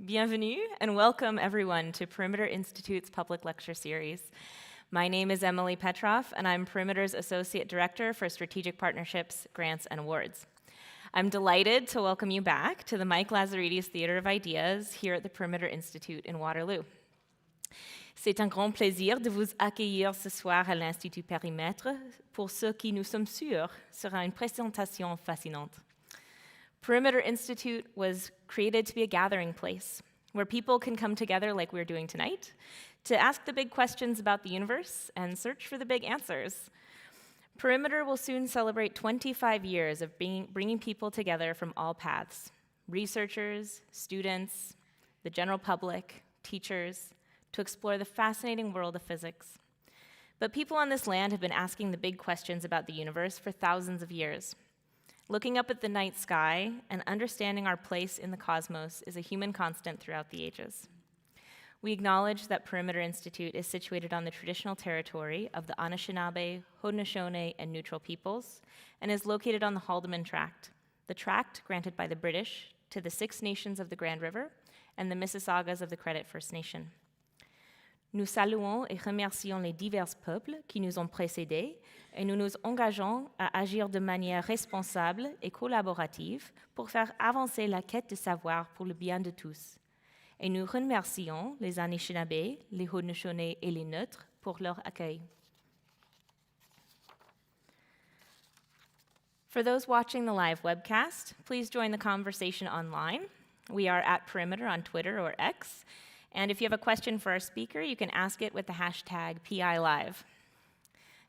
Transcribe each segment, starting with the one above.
Bienvenue and welcome everyone to Perimeter Institute's public lecture series. My name is Emily Petroff and I'm Perimeter's Associate Director for Strategic Partnerships, Grants, and Awards. I'm delighted to welcome you back to the Mike Lazaridis Theater of Ideas here at the Perimeter Institute in Waterloo. C'est un grand plaisir de vous accueillir ce soir à l'Institut Périmètre pour ce qui, nous sommes sûrs, sera une présentation fascinante. Perimeter Institute was created to be a gathering place where people can come together like we're doing tonight to ask the big questions about the universe and search for the big answers. Perimeter will soon celebrate 25 years of bringing people together from all paths: researchers, students, the general public, teachers, to explore the fascinating world of physics. But people on this land have been asking the big questions about the universe for thousands of years. Looking up at the night sky and understanding our place in the cosmos is a human constant throughout the ages. We acknowledge that Perimeter Institute is situated on the traditional territory of the Anishinaabe, Haudenosaunee, and Neutral peoples, and is located on the Haldeman Tract, the tract granted by the British to the Six Nations of the Grand River and the Mississaugas of the Credit First Nation. Nous saluons et remercions les divers peuples qui nous ont précédés et nous nous engageons à agir de manière responsable et collaborative pour faire avancer la quête de savoir pour le bien de tous. Et nous remercions les Anishinaabe, les Haudenosaunee et les Neutres pour leur accueil. For those watching the live webcast, please join the conversation online. We are at Perimeter on Twitter or X. And if you have a question for our speaker, you can ask it with the hashtag PILive.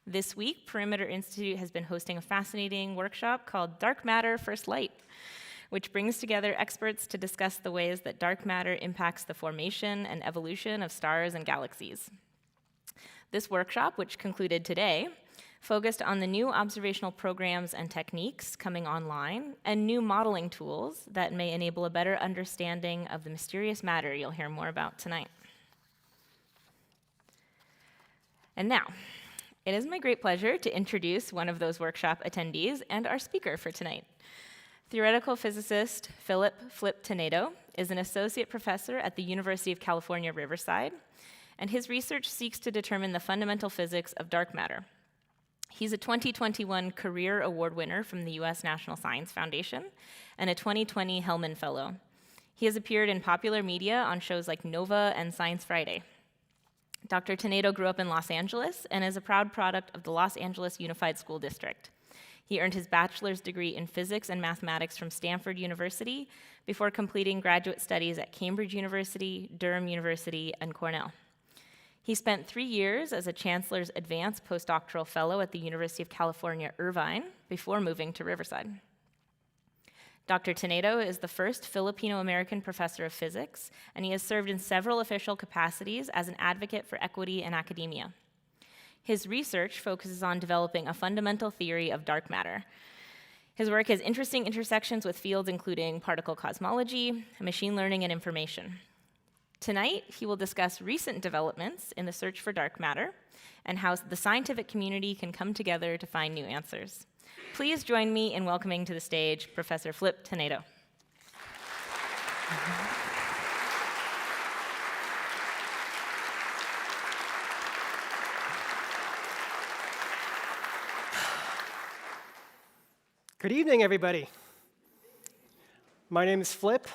This week, Perimeter Institute has been hosting a fascinating workshop called Dark Matter First Light, which brings together experts to discuss the ways that dark matter impacts the formation and evolution of stars and galaxies. This workshop, which concluded today, focused on the new observational programs and techniques coming online and new modeling tools that may enable a better understanding of the mysterious matter you'll hear more about tonight. And now, it is my great pleasure to introduce one of those workshop attendees and our speaker for tonight. Theoretical physicist Flip Tanedo is an associate professor at the University of California Riverside, and his research seeks to determine the fundamental physics of dark matter. He's a 2021 Career Award winner from the U.S. National Science Foundation and a 2020 Hellman Fellow. He has appeared in popular media on shows like Nova and Science Friday. Dr. Tanedo grew up in Los Angeles and is a proud product of the Los Angeles Unified School District. He earned his bachelor's degree in physics and mathematics from Stanford University before completing graduate studies at Cambridge University, Durham University, and Cornell. He spent 3 years as a Chancellor's Advanced Postdoctoral Fellow at the University of California, Irvine, before moving to Riverside. Dr. Tanedo is the first Filipino-American professor of physics, and he has served in several official capacities as an advocate for equity in academia. His research focuses on developing a fundamental theory of dark matter. His work has interesting intersections with fields including particle cosmology, machine learning, and information. Tonight, he will discuss recent developments in the search for dark matter and how the scientific community can come together to find new answers. Please join me in welcoming to the stage Professor Flip Tanedo. Good evening, everybody. My name is Flip.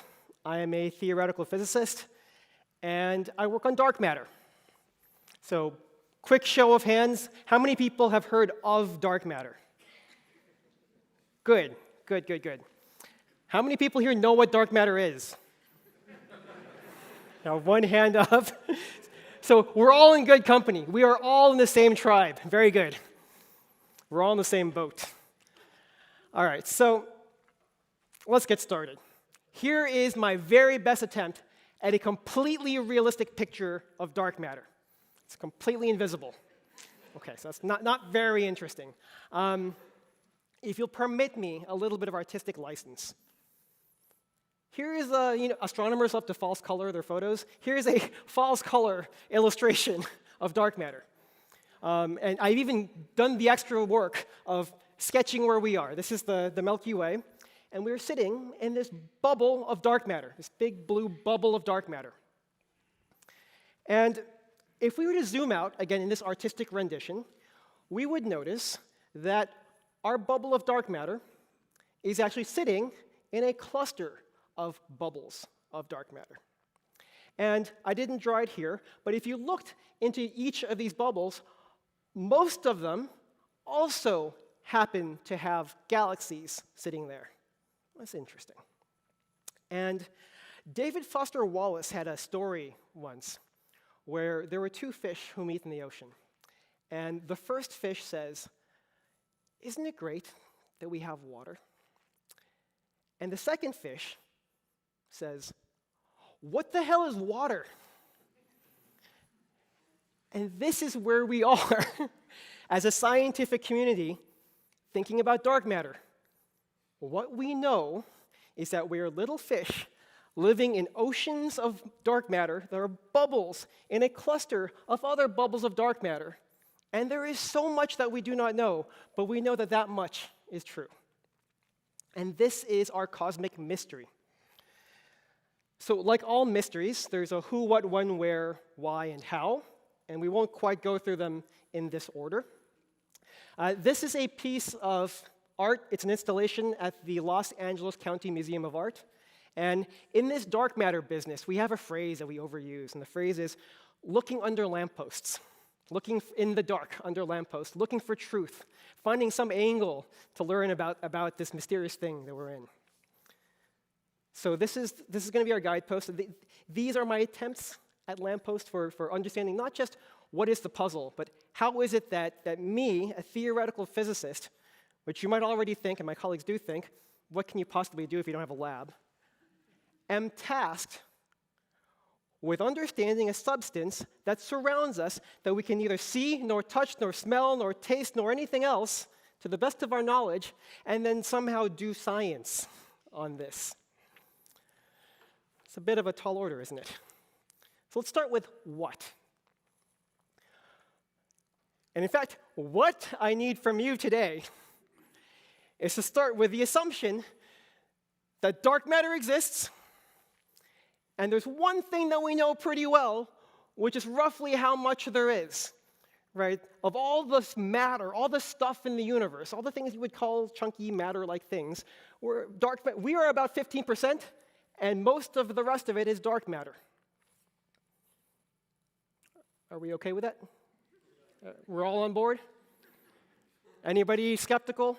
I am a theoretical physicist, and I work on dark matter. So, quick show of hands, how many people have heard of dark matter? Good, good, good, good. How many people here know what dark matter is? Now, one hand up. So, we're all in good company. We are all in the same tribe. Very good. We're all in the same boat. All right, so let's get started. Here is my very best attempt at a completely realistic picture of dark matter. It's completely invisible. Okay, so that's not very interesting. If you'll permit me a little bit of artistic license. Here is astronomers love to false color their photos. Here's a false color illustration of dark matter. And I've even done the extra work of sketching where we are. This is the Milky Way. and we were sitting in this bubble of dark matter, this big blue bubble of dark matter. And if we were to zoom out, again in this artistic rendition, we would notice that our bubble of dark matter is actually sitting in a cluster of bubbles of dark matter. And I didn't draw it here, but if you looked into each of these bubbles, most of them also happen to have galaxies sitting there. That's interesting. And David Foster Wallace had a story once where there were two fish who meet in the ocean. And the first fish says, "Isn't it great that we have water?" And the second fish says, "What the hell is water?" And this is where we are as a scientific community thinking about dark matter. What we know is that we are little fish living in oceans of dark matter. There are bubbles in a cluster of other bubbles of dark matter. And there is so much that we do not know, but we know that that much is true. And this is our cosmic mystery. So like all mysteries, there's a who, what, when, where, why, and how. And we won't quite go through them in this order. This is a piece of art. It's an installation at the Los Angeles County Museum of Art. And in this dark matter business, we have a phrase that we overuse. And the phrase is looking under lampposts. Looking in the dark under lampposts, looking for truth, finding some angle to learn about this mysterious thing that we're in. So this is going to be our guidepost. These are my attempts at lampposts for understanding not just what is the puzzle, but how is it that me, a theoretical physicist, which you might already think, and my colleagues do think, what can you possibly do if you don't have a lab, am tasked with understanding a substance that surrounds us that we can neither see, nor touch, nor smell, nor taste, nor anything else, to the best of our knowledge, and then somehow do science on this. It's a bit of a tall order, isn't it? So let's start with what. And in fact, what I need from you today is to start with the assumption that dark matter exists. And there's one thing that we know pretty well, which is roughly how much there is, right? Of all this matter, all the stuff in the universe, all the things you would call chunky matter-like things, we are about 15%, and most of the rest of it is dark matter. Are we okay with that? We're all on board? Anybody skeptical?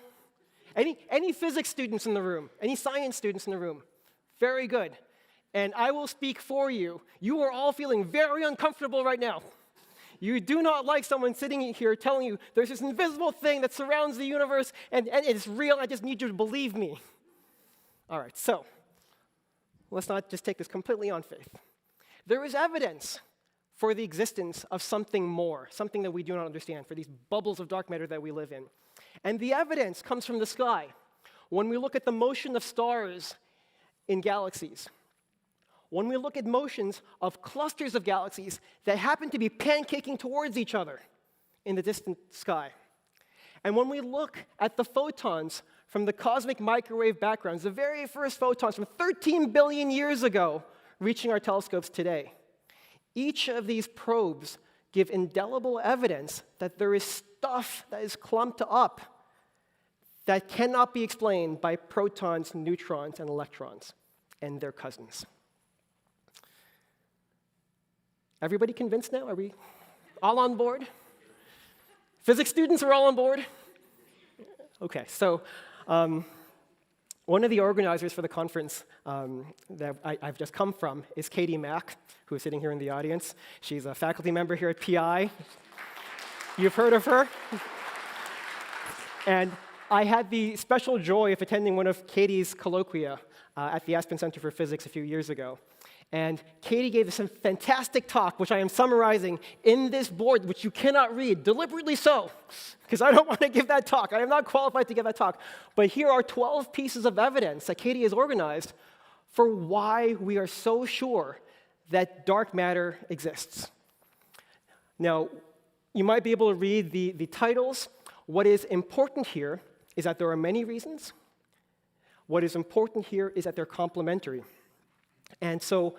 Any physics students in the room? Any science students in the room? Very good. And I will speak for you. You are all feeling very uncomfortable right now. You do not like someone sitting here telling you there's this invisible thing that surrounds the universe and it's real. I just need you to believe me. All right, so let's not just take this completely on faith. There is evidence for the existence of something more, something that we do not understand, for these bubbles of dark matter that we live in. And the evidence comes from the sky. When we look at the motion of stars in galaxies, when we look at motions of clusters of galaxies that happen to be pancaking towards each other in the distant sky. And when we look at the photons from the cosmic microwave backgrounds, the very first photons from 13 billion years ago reaching our telescopes today, each of these probes give indelible evidence that there is stuff that is clumped up that cannot be explained by protons, neutrons, and electrons and their cousins. Everybody convinced now? Are we all on board? Physics students are all on board? Okay, so one of the organizers for the conference that I've just come from is Katie Mack, who is sitting here in the audience. She's a faculty member here at PI. You've heard of her? And I had the special joy of attending one of Katie's colloquia at the Aspen Center for Physics a few years ago. And Katie gave us a fantastic talk, which I am summarizing in this board, which you cannot read, deliberately so, because I don't want to give that talk. I am not qualified to give that talk. But here are 12 pieces of evidence that Katie has organized for why we are so sure that dark matter exists. Now, you might be able to read the titles. What is important here is that there are many reasons. What is important here is that they're complementary. And so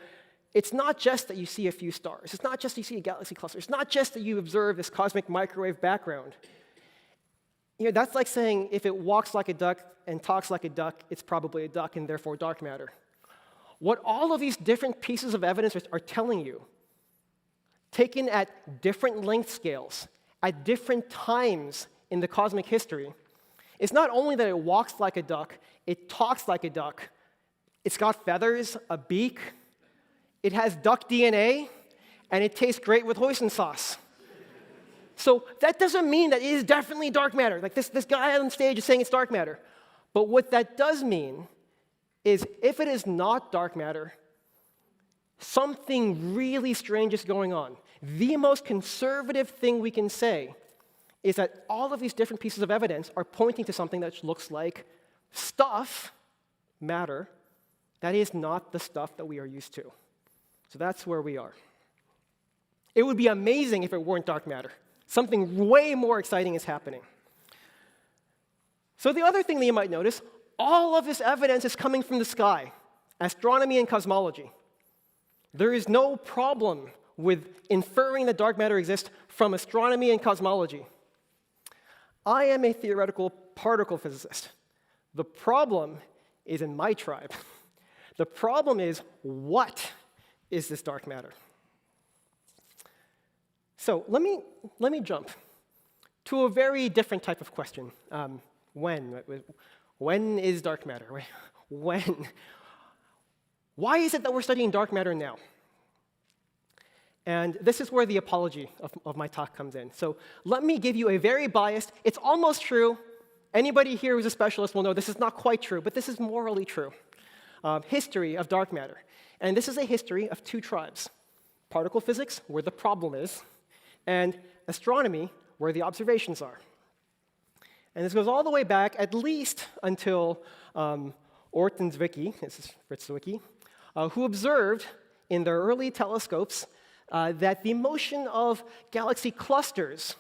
it's not just that you see a few stars. It's not just that you see a galaxy cluster. It's not just that you observe this cosmic microwave background. That's like saying if it walks like a duck and talks like a duck, it's probably a duck and therefore dark matter. What all of these different pieces of evidence are telling you, taken at different length scales, at different times in the cosmic history, is not only that it walks like a duck, it talks like a duck, it's got feathers, a beak, it has duck DNA, and it tastes great with hoisin sauce. So that doesn't mean that it is definitely dark matter. Like this guy on stage is saying it's dark matter. But what that does mean is if it is not dark matter, something really strange is going on. The most conservative thing we can say is that all of these different pieces of evidence are pointing to something that looks like stuff, matter, that is not the stuff that we are used to. So that's where we are. It would be amazing if it weren't dark matter. Something way more exciting is happening. So the other thing that you might notice, all of this evidence is coming from the sky, astronomy and cosmology. There is no problem with inferring that dark matter exists from astronomy and cosmology. I am a theoretical particle physicist. The problem is in my tribe. The problem is, what is this dark matter? So let me jump to a very different type of question. When is dark matter? When? Why is it that we're studying dark matter now? And this is where the apology of my talk comes in. So let me give you a very biased, it's almost true. Anybody here who's a specialist will know this is not quite true, but this is morally true. History of dark matter. And this is a history of two tribes. Particle physics, where the problem is, and astronomy, where the observations are. And this goes all the way back, at least until Oort and Zwicky, this is Fritz Zwicky, who observed in their early telescopes that the motion of galaxy clusters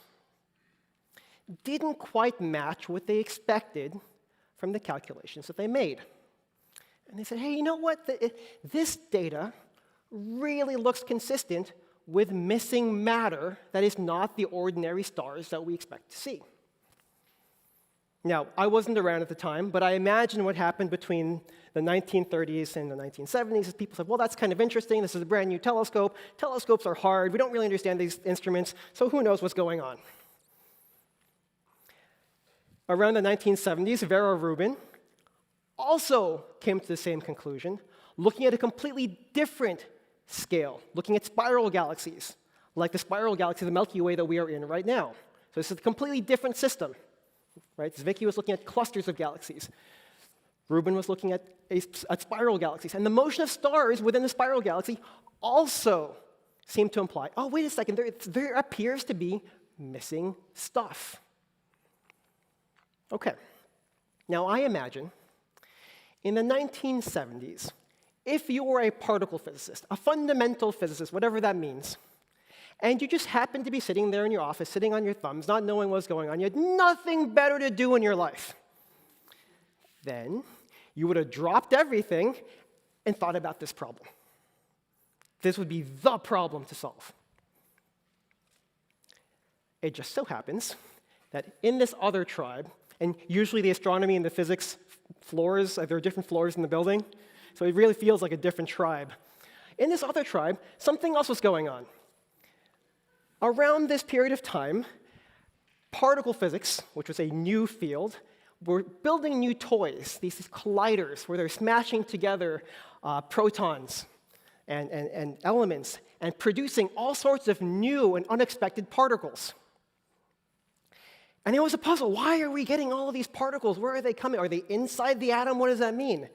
didn't quite match what they expected from the calculations that they made. And they said, hey, you know what? This data really looks consistent with missing matter that is not the ordinary stars that we expect to see. Now, I wasn't around at the time, but I imagine what happened between the 1930s and the 1970s is people said, well, that's kind of interesting. This is a brand new telescope. Telescopes are hard. We don't really understand these instruments, so who knows what's going on. Around the 1970s, Vera Rubin also came to the same conclusion, looking at a completely different scale, looking at spiral galaxies, like the spiral galaxy of the Milky Way that we are in right now. So this is a completely different system. Right? Zwicky was looking at clusters of galaxies. Rubin was looking at spiral galaxies. And the motion of stars within the spiral galaxy also seemed to imply, oh, wait a second, there appears to be missing stuff. Okay. Now, I imagine in the 1970s, if you were a particle physicist, a fundamental physicist, whatever that means, and you just happened to be sitting there in your office, sitting on your thumbs, not knowing what was going on, you had nothing better to do in your life, then you would have dropped everything and thought about this problem. This would be the problem to solve. It just so happens that in this other tribe, and usually the astronomy and the physics floors, there are different floors in the building, so it really feels like a different tribe. In this other tribe, something else was going on. Around this period of time, particle physics, which was a new field, were building new toys, these colliders, where they're smashing together protons and elements and producing all sorts of new and unexpected particles. And it was a puzzle. Why are we getting all of these particles? Where are they coming? Are they inside the atom? What does that mean?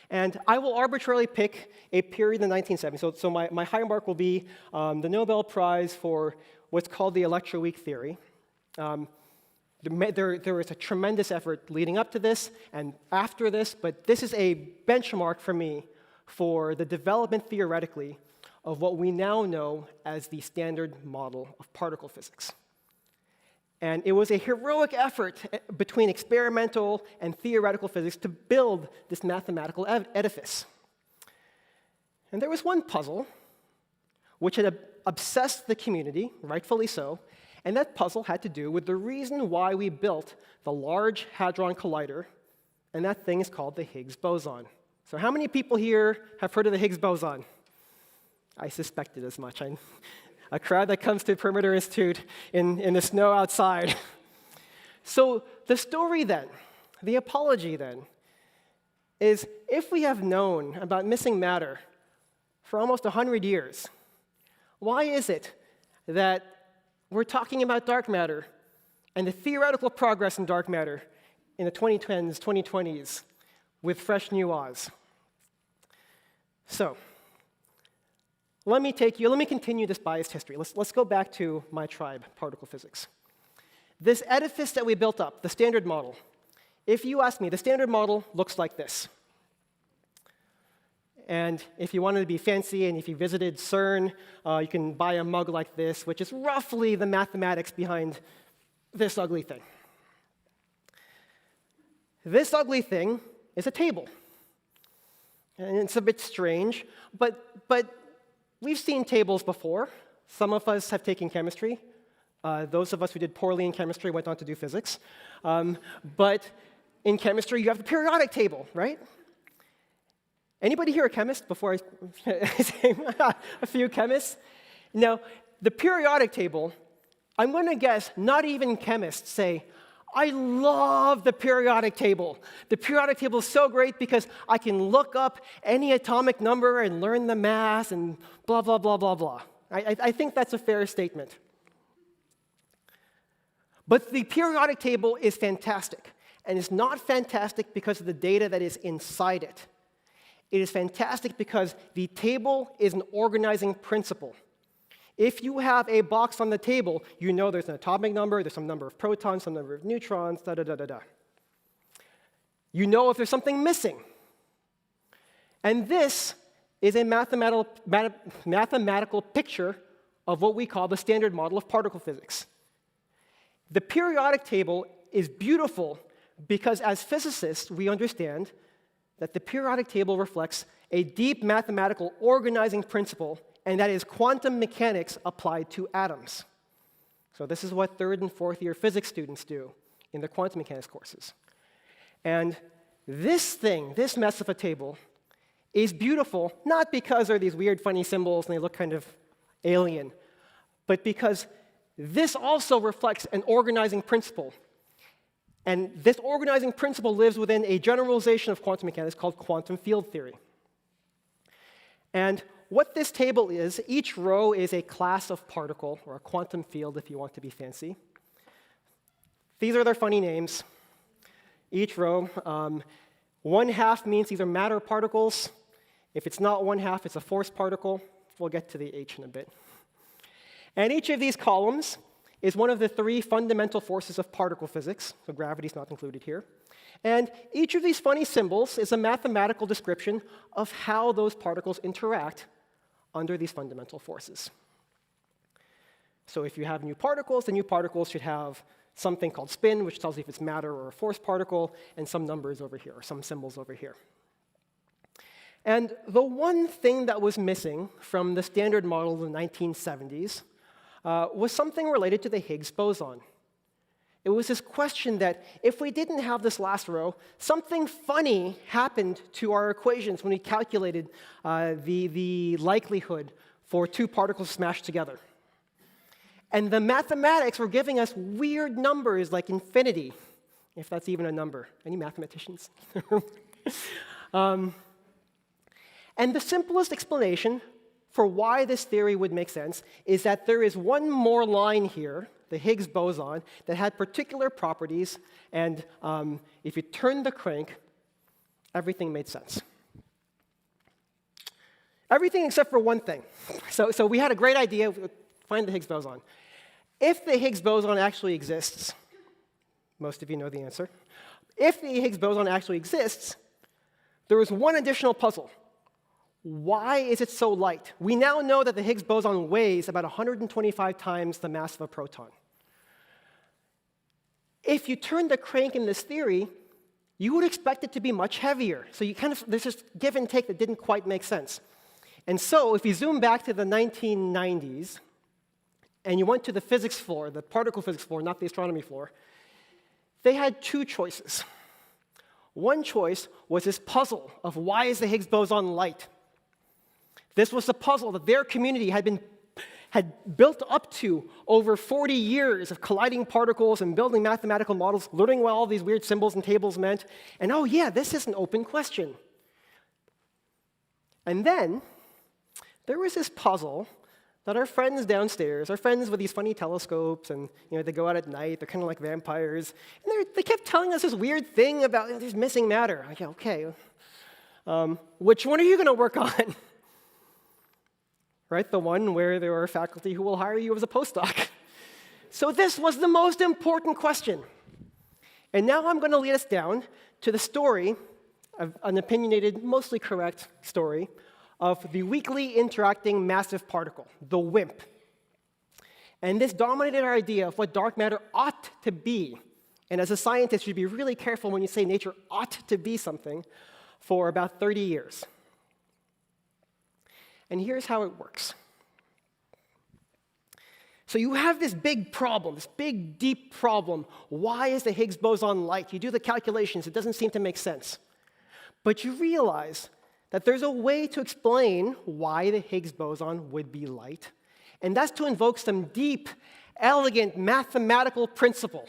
And I will arbitrarily pick a period in the 1970s. So my high mark will be the Nobel Prize for what's called the electroweak theory. There was a tremendous effort leading up to this and after this, but this is a benchmark for me for the development theoretically of what we now know as the standard model of particle physics. And it was a heroic effort between experimental and theoretical physics to build this mathematical edifice. And there was one puzzle which had obsessed the community, rightfully so, and that puzzle had to do with the reason why we built the Large Hadron Collider, and that thing is called the Higgs boson. So how many people here have heard of the Higgs boson? I suspected as much. A crowd that comes to Perimeter Institute in the snow outside. So the story then, the apology then, is if we have known about missing matter for almost 100 years, why is it that we're talking about dark matter and the theoretical progress in dark matter in the 2010s, 2020s with fresh new eyes? So, let me continue this biased history. Let's go back to my tribe, particle physics. This edifice that we built up, the standard model, if you ask me, the standard model looks like this. And if you wanted to be fancy and if you visited CERN, you can buy a mug like this, which is roughly the mathematics behind this ugly thing. This ugly thing is a table. And it's a bit strange, but we've seen tables before. Some of us have taken chemistry. Those of us who did poorly in chemistry went on to do physics. But in chemistry, you have the periodic table, right? Anybody here a chemist before I say a few chemists? Now, the periodic table, I'm going to guess not even chemists say, I love the periodic table. The periodic table is so great because I can look up any atomic number and learn the mass and blah, blah, blah, blah, blah. I think that's a fair statement. But the periodic table is fantastic. And it's not fantastic because of the data that is inside it. It is fantastic because the table is an organizing principle. If you have a box on the table, you know there's an atomic number, there's some number of protons, some number of neutrons, da-da-da-da-da. You know if there's something missing. And this is a mathematical picture of what we call the standard model of particle physics. The periodic table is beautiful because as physicists, we understand that the periodic table reflects a deep mathematical organizing principle, and that is quantum mechanics applied to atoms. So this is what third and fourth year physics students do in their quantum mechanics courses. And this thing, this mess of a table, is beautiful, not because there are these weird, funny symbols and they look kind of alien, but because this also reflects an organizing principle. And this organizing principle lives within a generalization of quantum mechanics called quantum field theory. And what this table is, each row is a class of particle, or a quantum field if you want to be fancy. These are their funny names. Each row, 1/2 means these are matter particles. If it's not 1/2, it's a force particle. We'll get to the H in a bit. And each of these columns is one of the 3 fundamental forces of particle physics, so gravity is not included here. And each of these funny symbols is a mathematical description of how those particles interact under these fundamental forces. So if you have new particles, the new particles should have something called spin, which tells you if it's matter or a force particle, and some numbers over here, or some symbols over here. And the one thing that was missing from the standard model of the 1970s was something related to the Higgs boson. It was this question that if we didn't have this last row, something funny happened to our equations when we calculated the likelihood for 2 particles smashed together. And the mathematics were giving us weird numbers like infinity, if that's even a number. Any mathematicians? And the simplest explanation for why this theory would make sense is that there is one more line here, the Higgs boson, that had particular properties, and if you turned the crank, everything made sense. Everything except for one thing. So we had a great idea, find the Higgs boson. If the Higgs boson actually exists, most of you know the answer. If the Higgs boson actually exists, there is one additional puzzle. Why is it so light? We now know that the Higgs boson weighs about 125 times the mass of a proton. If you turn the crank in this theory, you would expect it to be much heavier. So there's this give and take that didn't quite make sense. And so if you zoom back to the 1990s, and you went to the physics floor, the particle physics floor, not the astronomy floor, they had two choices. One choice was this puzzle of why is the Higgs boson light? This was the puzzle that their community had built up to over 40 years of colliding particles and building mathematical models, learning what all these weird symbols and tables meant, and oh yeah, this is an open question. And then there was this puzzle that our friends downstairs, our friends with these funny telescopes, and they go out at night, they're kind of like vampires, and they kept telling us this weird thing about there's missing matter. I go, okay, which one are you going to work on? Right, the one where there are faculty who will hire you as a postdoc. So this was the most important question. And now I'm going to lead us down to the story of an opinionated, mostly correct story of the weakly interacting massive particle, the WIMP. And this dominated our idea of what dark matter ought to be. And as a scientist, you'd be really careful when you say nature ought to be something for about 30 years. And here's how it works. So you have this big problem, this big, deep problem. Why is the Higgs boson light? You do the calculations, it doesn't seem to make sense. But you realize that there's a way to explain why the Higgs boson would be light, and that's to invoke some deep, elegant mathematical principle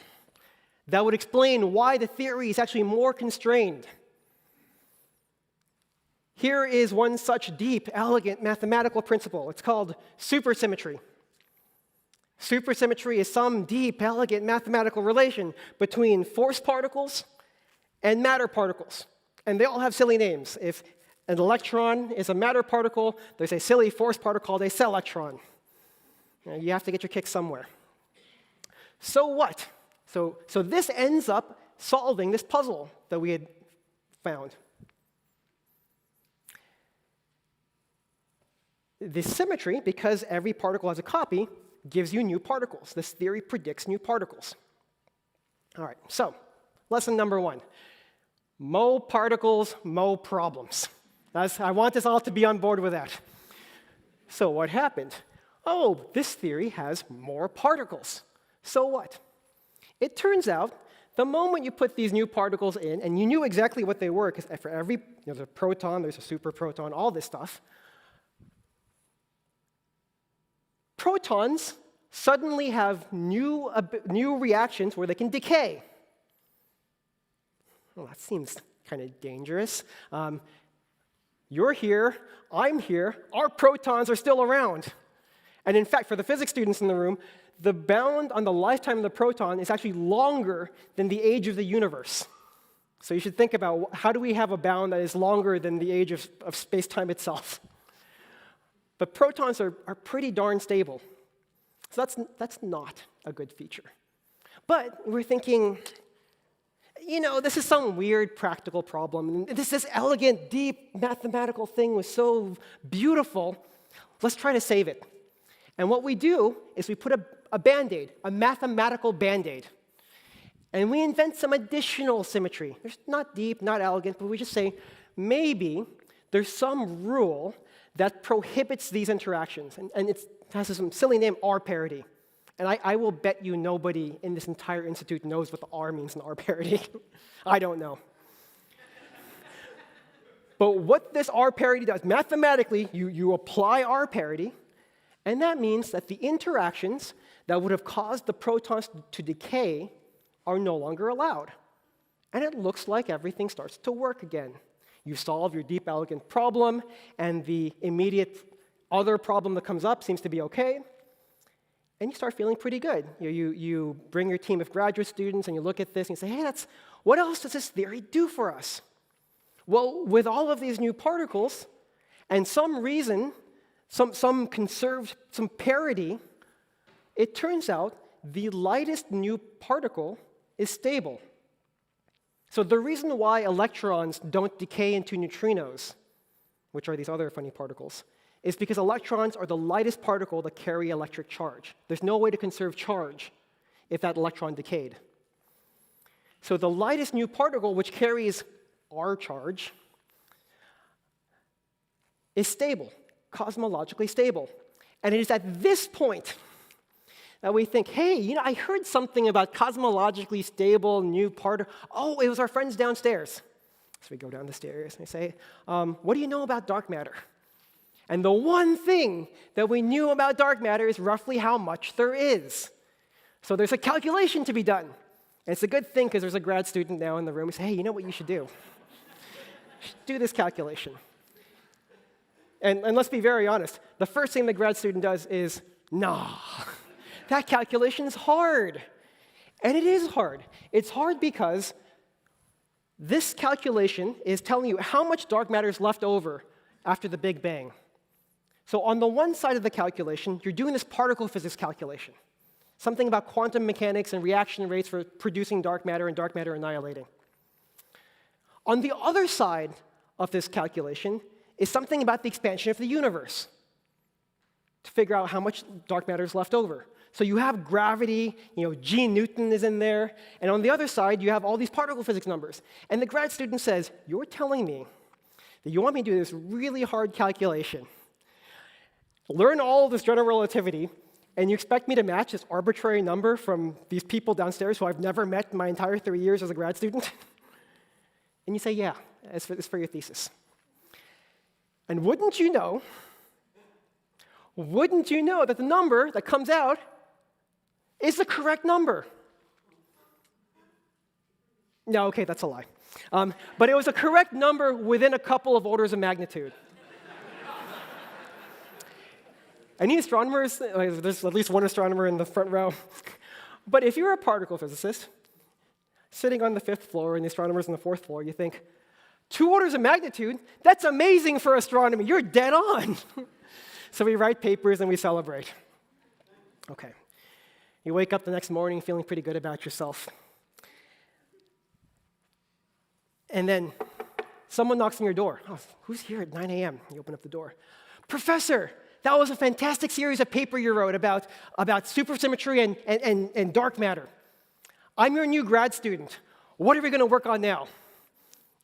that would explain why the theory is actually more constrained. Here is one such deep, elegant mathematical principle. It's called supersymmetry. Supersymmetry is some deep, elegant mathematical relation between force particles and matter particles. And they all have silly names. If an electron is a matter particle, there's a silly force particle called a selectron. You have to get your kick somewhere. So what? So this ends up solving this puzzle that we had found. This symmetry, because every particle has a copy, gives you new particles. This theory predicts new particles. All right, so lesson number 1. Mo particles, mo problems. I want us all to be on board with that. So what happened? Oh, this theory has more particles. So what? It turns out the moment you put these new particles in, and you knew exactly what they were, because for every, there's a proton, there's a superproton, all this stuff, protons suddenly have new reactions where they can decay. Well, that seems kind of dangerous. You're here, I'm here, our protons are still around. And in fact, for the physics students in the room, the bound on the lifetime of the proton is actually longer than the age of the universe. So you should think about, how do we have a bound that is longer than the age of space-time itself? But protons are pretty darn stable. So that's not a good feature. But we're thinking, this is some weird practical problem. This elegant, deep mathematical thing was so beautiful. Let's try to save it. And what we do is we put a Band-Aid, a mathematical Band-Aid. And we invent some additional symmetry. There's not deep, not elegant, but we just say, maybe there's some rule that prohibits these interactions. And it has some silly name, R parity. And I will bet you nobody in this entire institute knows what the R means in R parity. I don't know. But what this R parity does, mathematically, you apply R parity, and that means that the interactions that would have caused the protons to decay are no longer allowed. And it looks like everything starts to work again. You solve your deep, elegant problem, and the immediate other problem that comes up seems to be okay, and you start feeling pretty good. You bring your team of graduate students, and you look at this, and you say, hey, what else does this theory do for us? Well, with all of these new particles, and some reason, some conserved, some parity, it turns out the lightest new particle is stable. So the reason why electrons don't decay into neutrinos, which are these other funny particles, is because electrons are the lightest particle that carry electric charge. There's no way to conserve charge if that electron decayed. So the lightest new particle, which carries our charge, is stable, cosmologically stable. And it is at this point that we think, hey, I heard something about cosmologically stable new particle. Oh, it was our friends downstairs. So we go down the stairs and we say, what do you know about dark matter? And the one thing that we knew about dark matter is roughly how much there is. So there's a calculation to be done. And it's a good thing because there's a grad student now in the room who says, hey, you know what you should do? You should do this calculation. And let's be very honest. The first thing the grad student does is, nah, that calculation is hard. And it is hard. It's hard because this calculation is telling you how much dark matter is left over after the Big Bang. So on the one side of the calculation, you're doing this particle physics calculation, something about quantum mechanics and reaction rates for producing dark matter and dark matter annihilating. On the other side of this calculation is something about the expansion of the universe to figure out how much dark matter is left over. So you have gravity, G Newton is in there, and on the other side, you have all these particle physics numbers. And the grad student says, you're telling me that you want me to do this really hard calculation, learn all of this general relativity, and you expect me to match this arbitrary number from these people downstairs who I've never met in my entire 3 years as a grad student? And you say, yeah, it's for your thesis. And wouldn't you know that the number that comes out is the correct number? No, okay, that's a lie. But it was a correct number within a couple of orders of magnitude. Any astronomers, there's at least one astronomer in the front row, but if you're a particle physicist sitting on the 5th floor and the astronomer's on the 4th floor, you think, 2 orders of magnitude? That's amazing for astronomy. You're dead on. So we write papers and we celebrate. Okay. You wake up the next morning feeling pretty good about yourself. And then someone knocks on your door. Oh, who's here at 9 a.m.? You open up the door. Professor, that was a fantastic series of paper you wrote about supersymmetry and dark matter. I'm your new grad student. What are we going to work on now?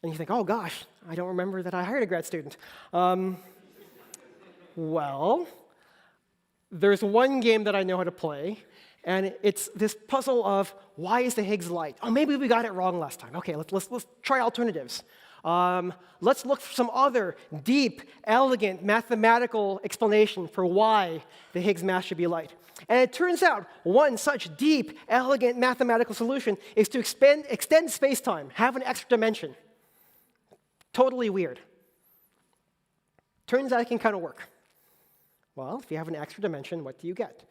And you think, oh gosh, I don't remember that I hired a grad student. Well, there's one game that I know how to play, and it's this puzzle of why is the Higgs light? Oh, maybe we got it wrong last time. Okay, let's try alternatives. Let's look for some other deep, elegant, mathematical explanation for why the Higgs mass should be light. And it turns out one such deep, elegant mathematical solution is to extend space-time, have an extra dimension. Totally weird. Turns out it can kind of work. Well, if you have an extra dimension, what do you get?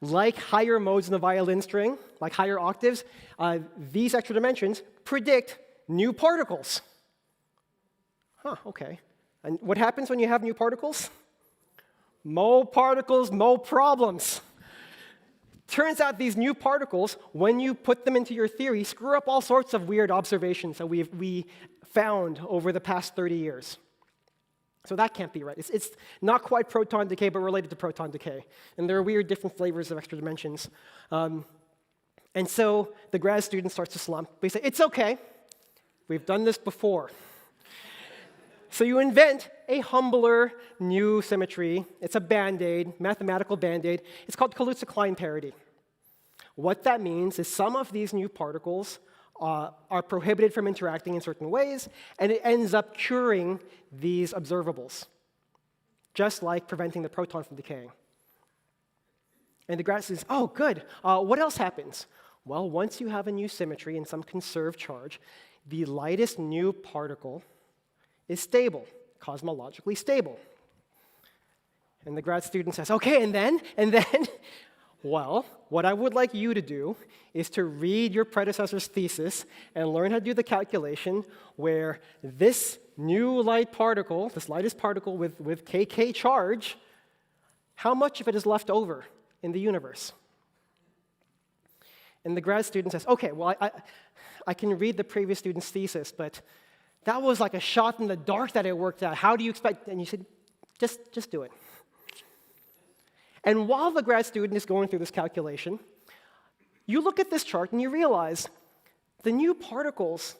Like higher modes in the violin string, like higher octaves, these extra dimensions predict new particles. Huh, okay. And what happens when you have new particles? Mo particles, mo problems. Turns out these new particles, when you put them into your theory, screw up all sorts of weird observations that we found over the past 30 years. So that can't be right. It's not quite proton decay, but related to proton decay. And there are weird different flavors of extra dimensions. And so the grad student starts to slump. We say, it's okay. We've done this before. So you invent a humbler new symmetry. It's a Band-Aid, mathematical Band-Aid. It's called Kaluza-Klein parity. What that means is some of these new particles are prohibited from interacting in certain ways, and it ends up curing these observables, just like preventing the proton from decaying. And the grad student says, oh, good. What else happens? Well, once you have a new symmetry and some conserved charge, the lightest new particle is stable, cosmologically stable. And the grad student says, okay, and then? Well, what I would like you to do is to read your predecessor's thesis and learn how to do the calculation where this new light particle, this lightest particle with kk charge, how much of it is left over in the universe? And the grad student says, okay, well, I can read the previous student's thesis, but that was like a shot in the dark that it worked out. How do you expect? And you said, just do it. And while the grad student is going through this calculation, you look at this chart and you realize the new particles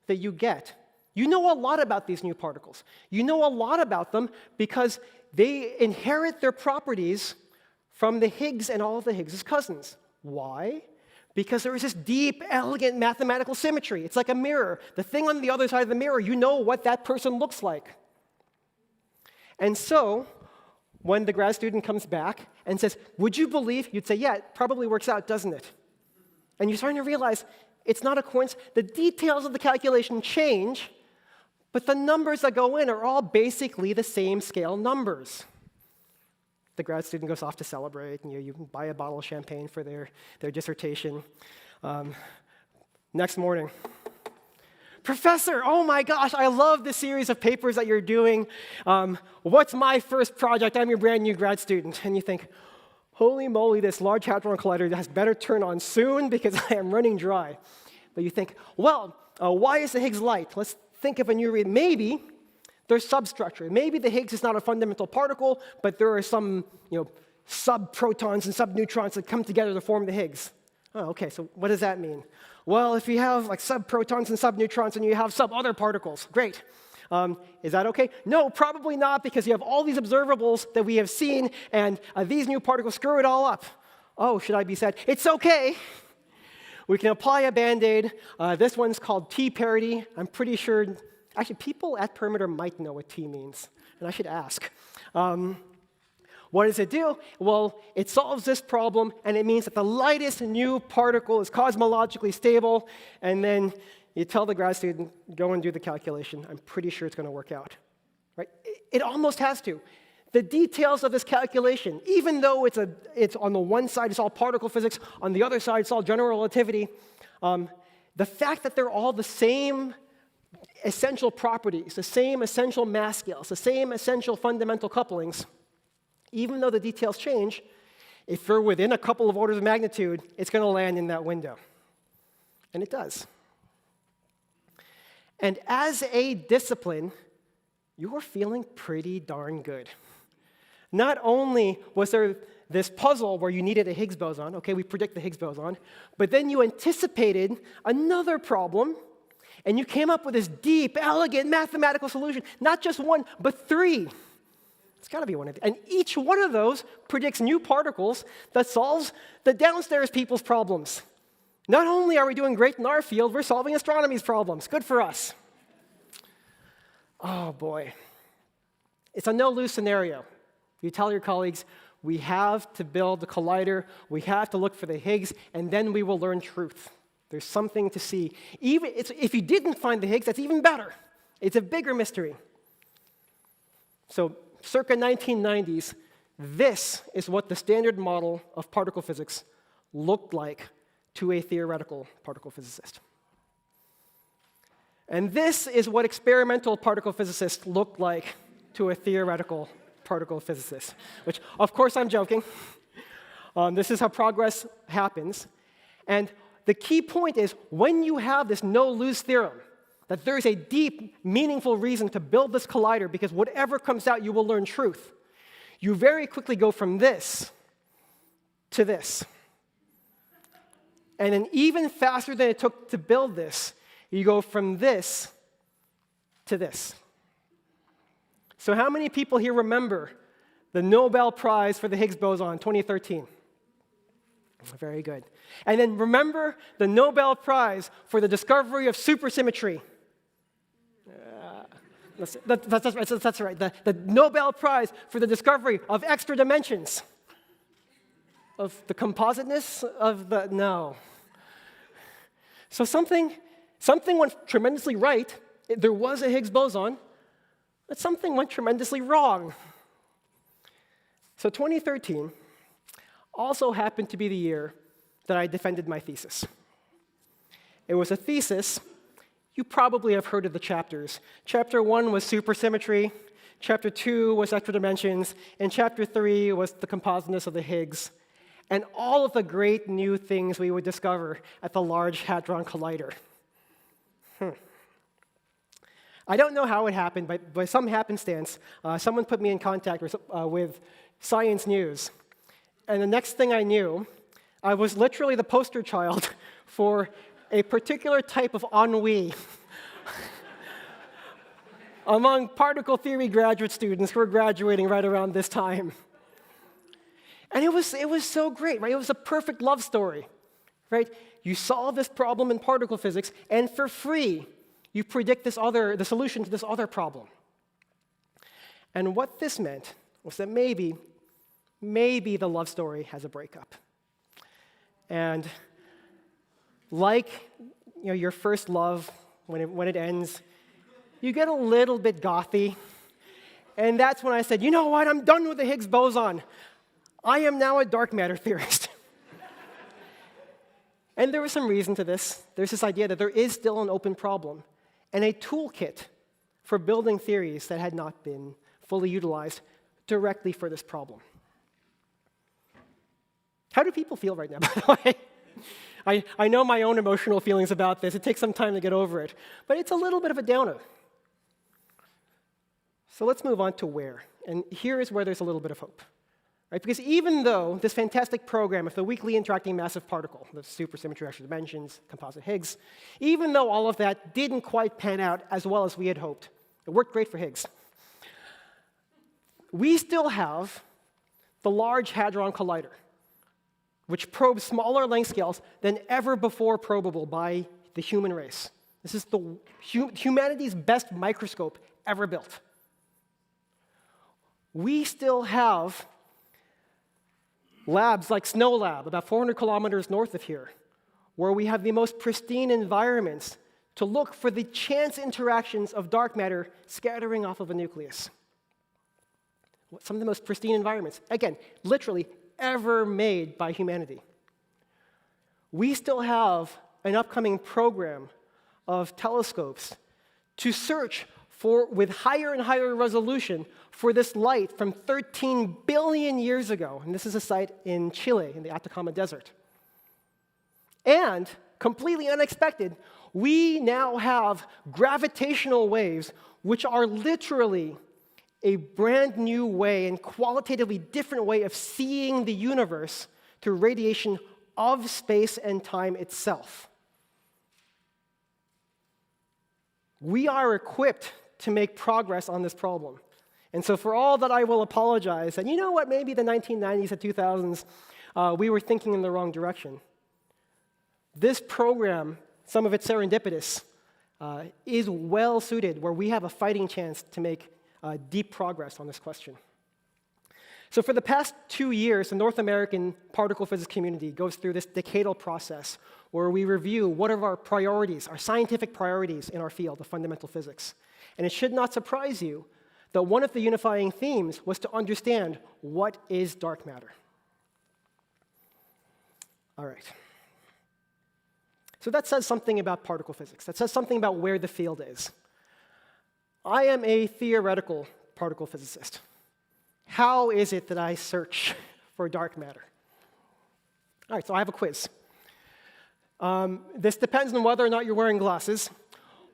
that you get, you know a lot about these new particles. You know a lot about them because they inherit their properties from the Higgs and all of the Higgs' cousins. Why? Because there is this deep, elegant mathematical symmetry. It's like a mirror. The thing on the other side of the mirror, you know what that person looks like. And so, when the grad student comes back and says, would you believe? You'd say, yeah, it probably works out, doesn't it? And you're starting to realize it's not a coincidence. The details of the calculation change, but the numbers that go in are all basically the same scale numbers. The grad student goes off to celebrate, and you buy a bottle of champagne for their dissertation. Next morning, Professor, oh my gosh, I love this series of papers that you're doing. What's my first project? I'm your brand new grad student. And you think, holy moly, this Large Hadron Collider has better turn on soon because I am running dry. But you think, well, why is the Higgs light? Let's think of a new reason. Maybe there's substructure. Maybe the Higgs is not a fundamental particle, but there are some subprotons and subneutrons that come together to form the Higgs. Oh, okay, so what does that mean? Well, if you have like subprotons and subneutrons and you have sub-other particles, great. Is that okay? No, probably not, because you have all these observables that we have seen, and these new particles screw it all up. Oh, should I be sad? It's okay. We can apply a Band-Aid. This one's called T-parity. I'm pretty sure, actually, people at Perimeter might know what T means, and I should ask. What does it do? Well, it solves this problem, and it means that the lightest new particle is cosmologically stable, and then you tell the grad student, go and do the calculation. I'm pretty sure it's going to work out. Right? It almost has to. The details of this calculation, even though it's on the one side it's all particle physics, on the other side it's all general relativity, the fact that they're all the same essential properties, the same essential mass scales, the same essential fundamental couplings, even though the details change, if you're within a couple of orders of magnitude, it's going to land in that window. And it does. And as a discipline, you are feeling pretty darn good. Not only was there this puzzle where you needed a Higgs boson, okay, we predict the Higgs boson, but then you anticipated another problem, and you came up with this deep, elegant mathematical solution, not just one, but three. It's got to be one of these. And each one of those predicts new particles that solves the downstairs people's problems. Not only are we doing great in our field, we're solving astronomy's problems. Good for us. Oh, boy. It's a no-lose scenario. You tell your colleagues, we have to build the collider, we have to look for the Higgs, and then we will learn truth. There's something to see. Even if you didn't find the Higgs, that's even better. It's a bigger mystery. So, circa 1990s, this is what the standard model of particle physics looked like to a theoretical particle physicist. And this is what experimental particle physicists look like to a theoretical particle physicist, which, of course, I'm joking. This is how progress happens. And the key point is, when you have this no-lose theorem, that there is a deep, meaningful reason to build this collider because whatever comes out, you will learn truth. You very quickly go from this to this. And then even faster than it took to build this, you go from this to this. So how many people here remember the Nobel Prize for the Higgs boson, 2013? Very good. And then remember the Nobel Prize for the discovery of supersymmetry. That's right. The Nobel Prize for the discovery of extra dimensions. Of the compositeness of the, no. So something went tremendously right. There was a Higgs boson, but something went tremendously wrong. So 2013 also happened to be the year that I defended my thesis. It was a thesis. You probably have heard of the chapters. Chapter 1 was supersymmetry, Chapter 2 was extra dimensions, and Chapter 3 was the compositeness of the Higgs, and all of the great new things we would discover at the Large Hadron Collider. I don't know how it happened, but by some happenstance, someone put me in contact with Science News. And the next thing I knew, I was literally the poster child for a particular type of ennui among particle theory graduate students who are graduating right around this time. And it was so great, right? It was a perfect love story, right? You solve this problem in particle physics, and for free, you predict the solution to this other problem. And what this meant was that maybe the love story has a breakup. And like your first love, when it ends, you get a little bit gothy. And that's when I said, you know what, I'm done with the Higgs boson. I am now a dark matter theorist. And there was some reason to this. There's this idea that there is still an open problem and a toolkit for building theories that had not been fully utilized directly for this problem. How do people feel right now, by the way? I know my own emotional feelings about this. It takes some time to get over it. But it's a little bit of a downer. So let's move on to where. And here is where there's a little bit of hope. Right? Because even though this fantastic program of the weakly interacting massive particle, the supersymmetry extra dimensions, composite Higgs, even though all of that didn't quite pan out as well as we had hoped, it worked great for Higgs, we still have the Large Hadron Collider, which probes smaller length scales than ever before probable by the human race. This is humanity's best microscope ever built. We still have labs like Snow Lab, about 400 kilometers north of here, where we have the most pristine environments to look for the chance interactions of dark matter scattering off of a nucleus. Some of the most pristine environments, again, literally ever made by humanity. We still have an upcoming program of telescopes to search for, with higher and higher resolution, for this light from 13 billion years ago. And this is a site in Chile, in the Atacama Desert. And, completely unexpected, we now have gravitational waves, which are literally a brand new way and qualitatively different way of seeing the universe through radiation of space and time itself. We are equipped to make progress on this problem. And so for all that I will apologize, and you know what, maybe the 1990s and 2000s, we were thinking in the wrong direction. This program, some of it serendipitous, is well suited where we have a fighting chance to make deep progress on this question. So for the past 2 years, the North American particle physics community goes through this decadal process where we review what are our priorities, our scientific priorities in our field of fundamental physics. And it should not surprise you that one of the unifying themes was to understand what is dark matter. All right. So that says something about particle physics. That says something about where the field is. I am a theoretical particle physicist. How is it that I search for dark matter? All right, so I have a quiz. This depends on whether or not you're wearing glasses.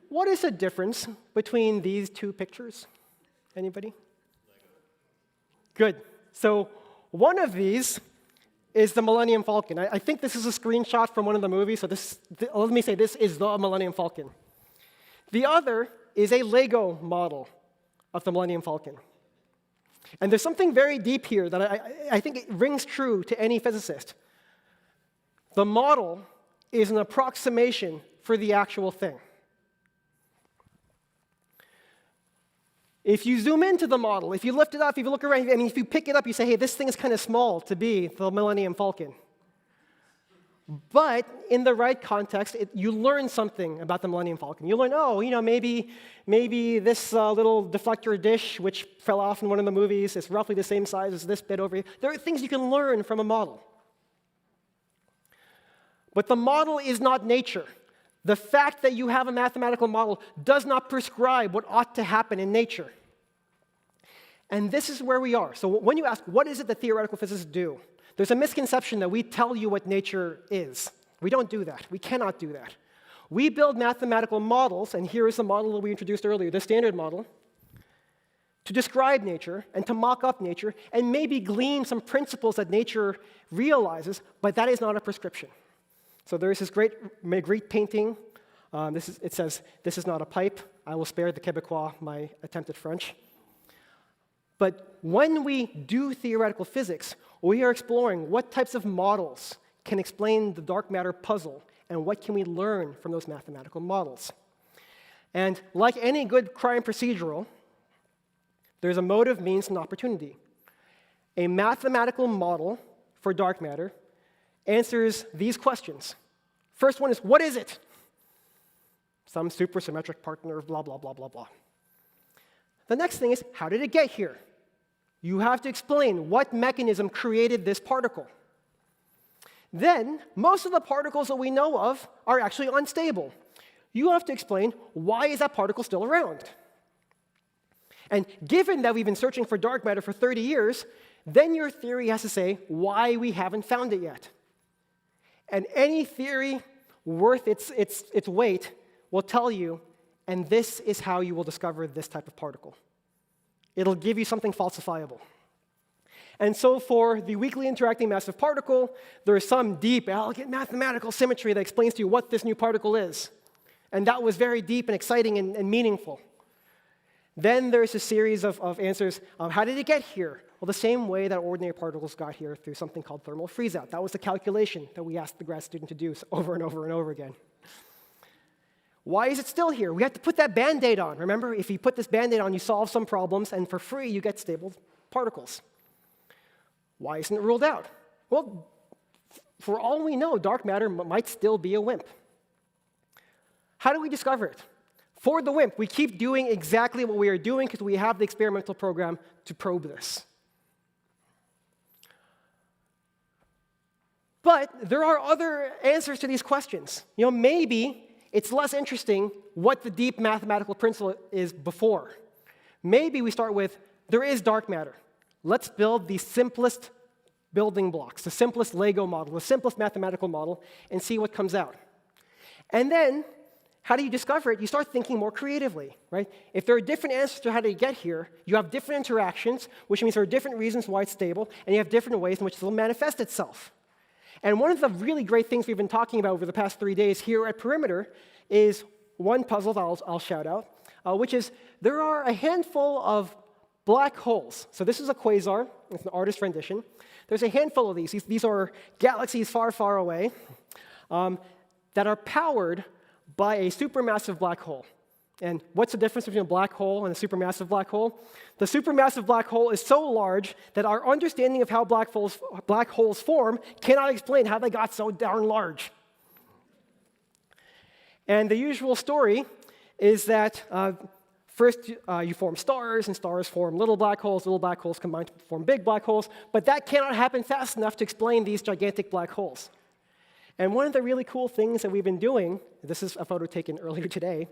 What is the difference between these two pictures? Anybody? Good. So one of these is the Millennium Falcon. I think this is a screenshot from one of the movies, so let me say this is the Millennium Falcon. The other is a Lego model of the Millennium Falcon. And there's something very deep here that I think it rings true to any physicist. The model is an approximation for the actual thing. If you zoom into the model, if you lift it up, if you look around, and if you pick it up, you say, hey, this thing is kind of small to be the Millennium Falcon. But in the right context, you learn something about the Millennium Falcon. You learn, maybe this little deflector dish, which fell off in one of the movies, is roughly the same size as this bit over here. There are things you can learn from a model. But the model is not nature. The fact that you have a mathematical model does not prescribe what ought to happen in nature. And this is where we are. So when you ask, what is it that theoretical physicists do? There's a misconception that we tell you what nature is. We don't do that. We cannot do that. We build mathematical models, and here is the model that we introduced earlier, the standard model, to describe nature and to mock up nature and maybe glean some principles that nature realizes, but that is not a prescription. So there's this great painting. It says, "This is not a pipe." I will spare the Quebecois my attempt at French. But when we do theoretical physics, we are exploring what types of models can explain the dark matter puzzle, and what can we learn from those mathematical models. And like any good crime procedural, there's a motive, means, and opportunity. A mathematical model for dark matter answers these questions. First one is, what is it? Some supersymmetric partner of blah, blah, blah, blah, blah. The next thing is, how did it get here? You have to explain what mechanism created this particle. Then, most of the particles that we know of are actually unstable. You have to explain, why is that particle still around? And given that we've been searching for dark matter for 30 years, then your theory has to say why we haven't found it yet. And any theory worth its weight will tell you, and this is how you will discover this type of particle. It'll give you something falsifiable. And so for the weakly interacting massive particle, there is some deep, elegant mathematical symmetry that explains to you what this new particle is. And that was very deep and exciting and meaningful. Then there's a series of answers. How did it get here? Well, the same way that ordinary particles got here, through something called thermal freeze-out. That was the calculation that we asked the grad student to do over and over and over again. Why is it still here? We have to put that Band-Aid on. Remember, if you put this Band-Aid on, you solve some problems, and for free, you get stable particles. Why isn't it ruled out? Well, for all we know, dark matter might still be a WIMP. How do we discover it? For the WIMP, we keep doing exactly what we are doing because we have the experimental program to probe this. But there are other answers to these questions. Maybe it's less interesting what the deep mathematical principle is before. Maybe we start with, there is dark matter. Let's build the simplest building blocks, the simplest Lego model, the simplest mathematical model, and see what comes out. And then, how do you discover it? You start thinking more creatively, right? If there are different answers to how to get here, you have different interactions, which means there are different reasons why it's stable, and you have different ways in which it will manifest itself. And one of the really great things we've been talking about over the past 3 days here at Perimeter is one puzzle that I'll shout out, which is there are a handful of black holes. So this is a quasar. It's an artist rendition. There's a handful of these. These are galaxies far, far away that are powered by a supermassive black hole. And what's the difference between a black hole and a supermassive black hole? The supermassive black hole is so large that our understanding of how black holes form cannot explain how they got so darn large. And the usual story is that first you form stars, and stars form little black holes combine to form big black holes, but that cannot happen fast enough to explain these gigantic black holes. And one of the really cool things that we've been doing, this is a photo taken earlier today,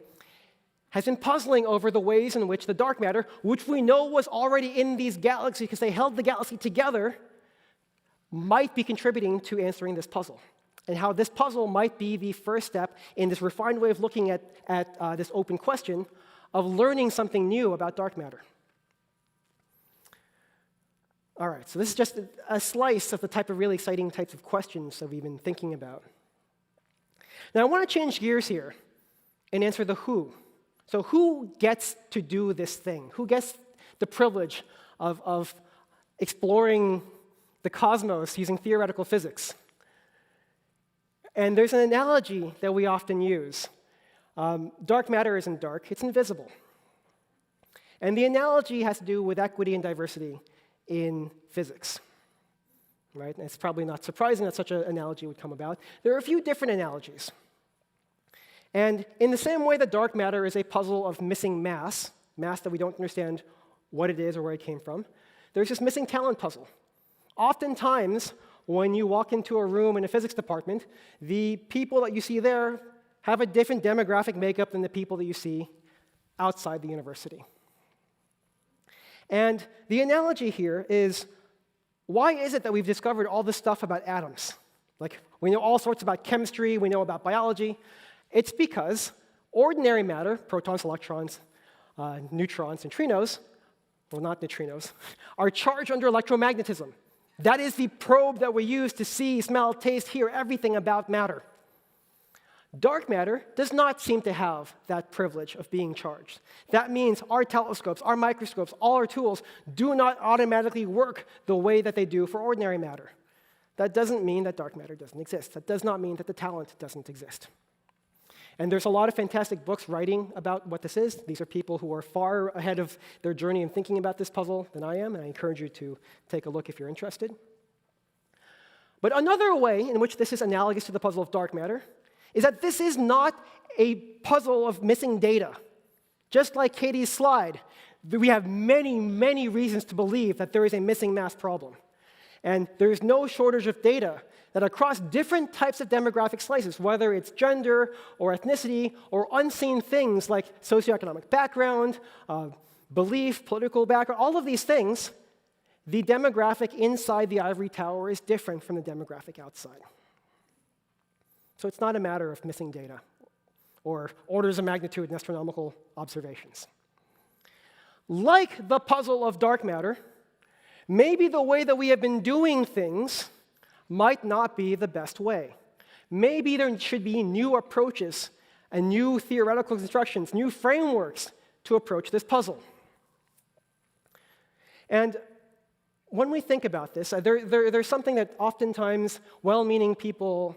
has been puzzling over the ways in which the dark matter, which we know was already in these galaxies because they held the galaxy together, might be contributing to answering this puzzle. And how this puzzle might be the first step in this refined way of looking at this open question of learning something new about dark matter. All right, so this is just a slice of the type of really exciting types of questions that we've been thinking about. Now, I want to change gears here and answer the who. So who gets to do this thing? Who gets the privilege of exploring the cosmos using theoretical physics? And there's an analogy that we often use. Dark matter isn't dark, it's invisible. And the analogy has to do with equity and diversity in physics. Right? And it's probably not surprising that such an analogy would come about. There are a few different analogies. And in the same way that dark matter is a puzzle of missing mass that we don't understand what it is or where it came from, there's this missing talent puzzle. Oftentimes, when you walk into a room in a physics department, the people that you see there have a different demographic makeup than the people that you see outside the university. And the analogy here is, why is it that we've discovered all this stuff about atoms? Like, we know all sorts about chemistry, we know about biology. It's because ordinary matter, protons, electrons, neutrons, neutrinos, well, not neutrinos, are charged under electromagnetism. That is the probe that we use to see, smell, taste, hear everything about matter. Dark matter does not seem to have that privilege of being charged. That means our telescopes, our microscopes, all our tools do not automatically work the way that they do for ordinary matter. That doesn't mean that dark matter doesn't exist. That does not mean that the talent doesn't exist. And there's a lot of fantastic books writing about what this is. These are people who are far ahead of their journey in thinking about this puzzle than I am, and I encourage you to take a look if you're interested. But another way in which this is analogous to the puzzle of dark matter is that this is not a puzzle of missing data. Just like Katie's slide, we have many, many reasons to believe that there is a missing mass problem. And there is no shortage of data that across different types of demographic slices, whether it's gender or ethnicity or unseen things like socioeconomic background, belief, political background, all of these things, the demographic inside the ivory tower is different from the demographic outside. So it's not a matter of missing data or orders of magnitude in astronomical observations. Like the puzzle of dark matter, maybe the way that we have been doing things might not be the best way. Maybe there should be new approaches and new theoretical constructions, new frameworks to approach this puzzle. And when we think about this, there's something that oftentimes well-meaning people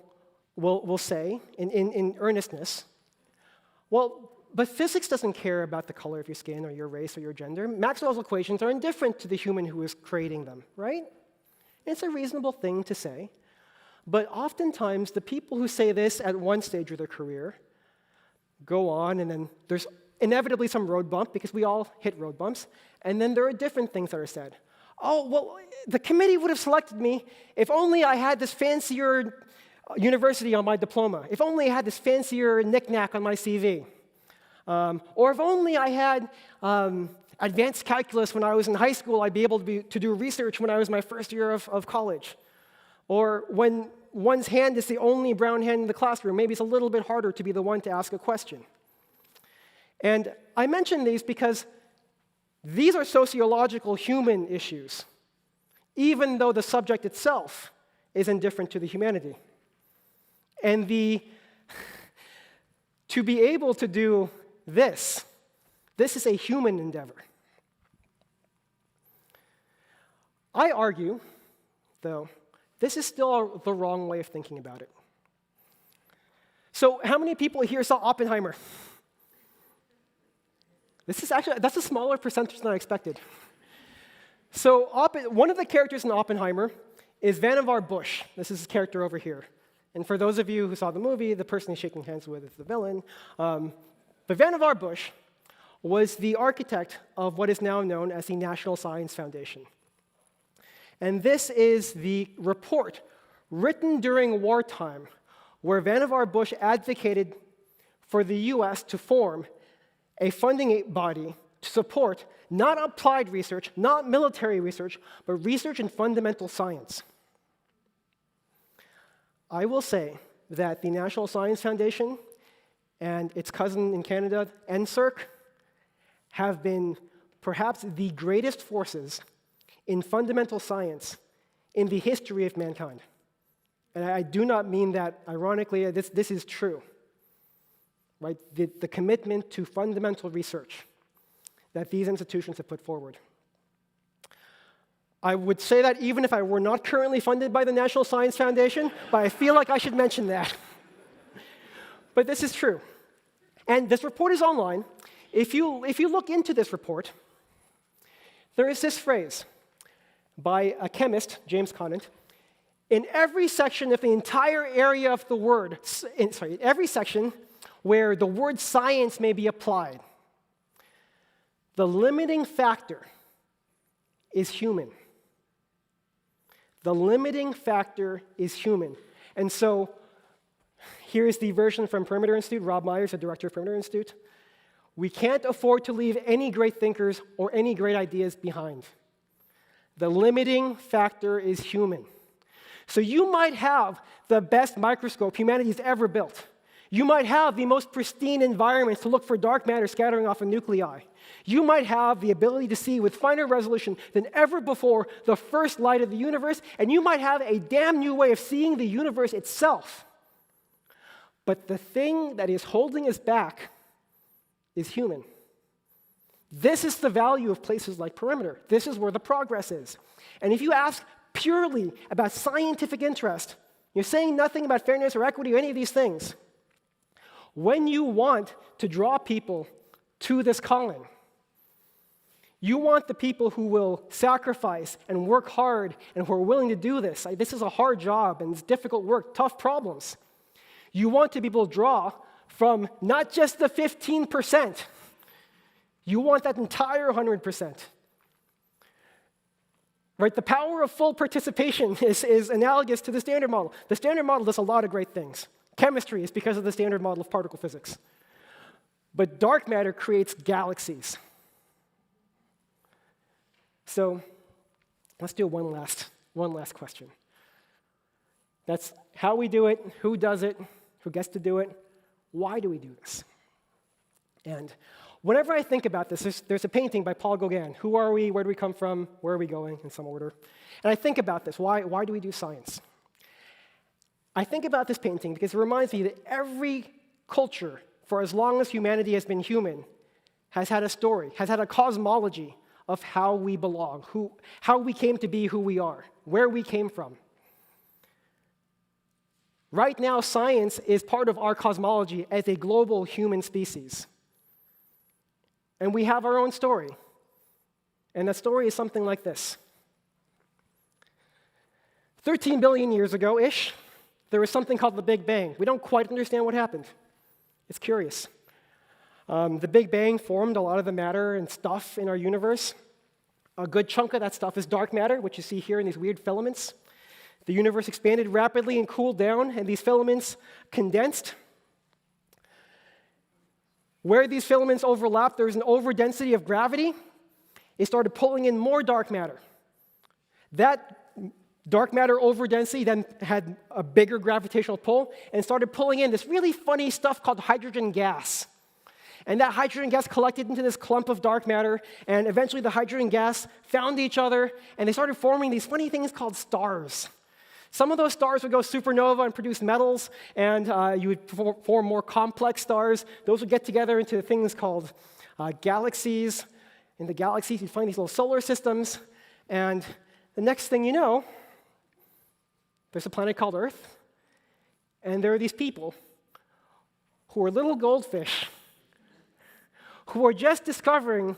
will say in earnestness. Well, but physics doesn't care about the color of your skin or your race or your gender. Maxwell's equations are indifferent to the human who is creating them, right? It's a reasonable thing to say. But oftentimes, the people who say this at one stage of their career go on, and then there's inevitably some road bump, because we all hit road bumps, and then there are different things that are said. Oh, well, the committee would have selected me if only I had this fancier university on my diploma, if only I had this fancier knick-knack on my CV, or if only I had advanced calculus when I was in high school, I'd be able to do research when I was my first year of college. Or when one's hand is the only brown hand in the classroom, maybe it's a little bit harder to be the one to ask a question. And I mention these because these are sociological human issues, even though the subject itself is indifferent to the humanity. And to be able to do this is a human endeavor. I argue, though, this is still the wrong way of thinking about it. So how many people here saw Oppenheimer? That's a smaller percentage than I expected. So one of the characters in Oppenheimer is Vannevar Bush. This is his character over here. And for those of you who saw the movie, the person he's shaking hands with is the villain. But Vannevar Bush was the architect of what is now known as the National Science Foundation. And this is the report written during wartime where Vannevar Bush advocated for the US to form a funding body to support not applied research, not military research, but research in fundamental science. I will say that the National Science Foundation and its cousin in Canada, NSERC, have been perhaps the greatest forces in fundamental science in the history of mankind. And I do not mean that ironically, this is true. Right? The commitment to fundamental research that these institutions have put forward. I would say that even if I were not currently funded by the National Science Foundation, but I feel like I should mention that. But this is true. And this report is online. If you look into this report, there is this phrase by a chemist, James Conant, in every section of the entire area of the word, every section where the word science may be applied, the limiting factor is human. The limiting factor is human. And so here's the version from Perimeter Institute. Rob Myers, the director of Perimeter Institute. We can't afford to leave any great thinkers or any great ideas behind. The limiting factor is human. So you might have the best microscope humanity's ever built. You might have the most pristine environments to look for dark matter scattering off of nuclei. You might have the ability to see with finer resolution than ever before the first light of the universe, and you might have a damn new way of seeing the universe itself. But the thing that is holding us back is human. This is the value of places like Perimeter. This is where the progress is. And if you ask purely about scientific interest, you're saying nothing about fairness or equity or any of these things. When you want to draw people to this calling, you want the people who will sacrifice and work hard and who are willing to do this. This is a hard job and it's difficult work, tough problems. You want to be able to draw from not just the 15%. You want that entire 100%. Right? The power of full participation is analogous to the Standard Model. The Standard Model does a lot of great things. Chemistry is because of the Standard Model of particle physics. But dark matter creates galaxies. So let's do one last question. That's how we do it, who does it, who gets to do it, why do we do this? And whenever I think about this, there's a painting by Paul Gauguin. Who are we? Where do we come from? Where are we going? In some order. And I think about this. Why do we do science? I think about this painting because it reminds me that every culture, for as long as humanity has been human, has had a story, has had a cosmology of how we belong, how we came to be who we are, where we came from. Right now, science is part of our cosmology as a global human species. And we have our own story. And that story is something like this. 13 billion years ago-ish, there was something called the Big Bang. We don't quite understand what happened. It's curious. The Big Bang formed a lot of the matter and stuff in our universe. A good chunk of that stuff is dark matter, which you see here in these weird filaments. The universe expanded rapidly and cooled down, and these filaments condensed. Where these filaments overlapped, there was an overdensity of gravity. It started pulling in more dark matter. That dark matter overdensity then had a bigger gravitational pull and started pulling in this really funny stuff called hydrogen gas. And that hydrogen gas collected into this clump of dark matter, and eventually the hydrogen gas found each other, and they started forming these funny things called stars. Some of those stars would go supernova and produce metals, and you would form more complex stars. Those would get together into things called galaxies. In the galaxies, you'd find these little solar systems, and the next thing you know, there's a planet called Earth, and there are these people who are little goldfish who are just discovering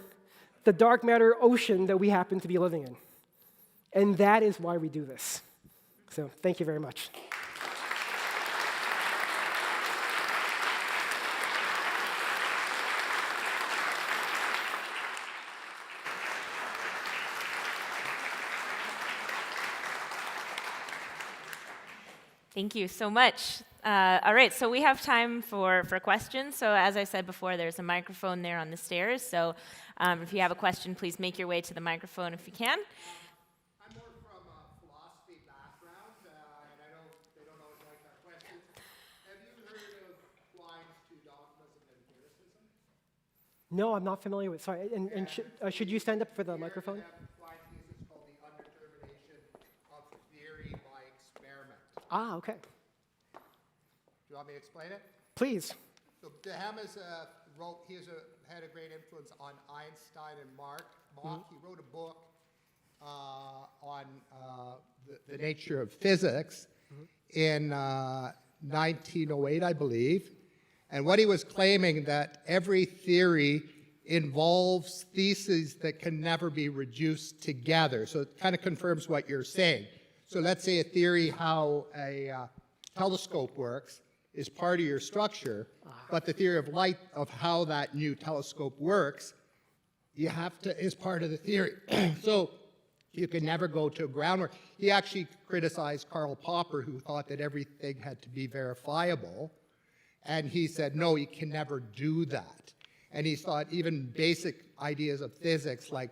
the dark matter ocean that we happen to be living in. And that is why we do this. So thank you very much. Thank you so much. All right, so we have time for questions. So as I said before, there's a microphone there on the stairs. So if you have a question, please make your way to the microphone if you can. I'm more from a philosophy background, and they don't always like our questions. Have you heard of Quines' 2 dogmas and empiricism? No, I'm not familiar with. Sorry, and should you stand up for the microphone? Quines' thesis called the undetermination of theory by experiment. Ah, okay. Do you want me to explain it? Please. So Dehaene had a great influence on Einstein and Mach. He wrote a book on the nature of physics in 1908, I believe. And what he was claiming that every theory involves theses that can never be reduced together. So it kind of confirms what you're saying. So let's say a theory how a telescope works is part of your structure, but the theory of light of how that new telescope works, is part of the theory. So you can never go to groundwork. He actually criticized Karl Popper, who thought that everything had to be verifiable, and he said, no, you can never do that. And he thought even basic ideas of physics like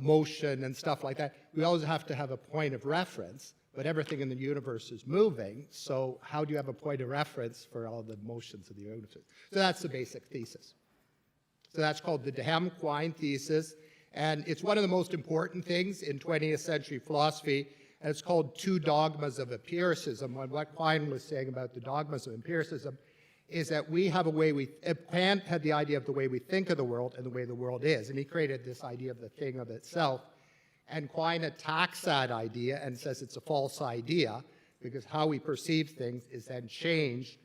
motion and stuff like that, we always have to have a point of reference. But everything in the universe is moving, so how do you have a point of reference for all the motions of the universe? So that's the basic thesis. So that's called the Dehaene-Quine thesis, and it's one of the most important things in 20th century philosophy and it's called Two Dogmas of Empiricism. What Quine was saying about the dogmas of empiricism is that we have a way Kant had the idea of the way we think of the world and the way the world is, and he created this idea of the thing of itself. And Quine attacks that idea and says it's a false idea because how we perceive things is then changed.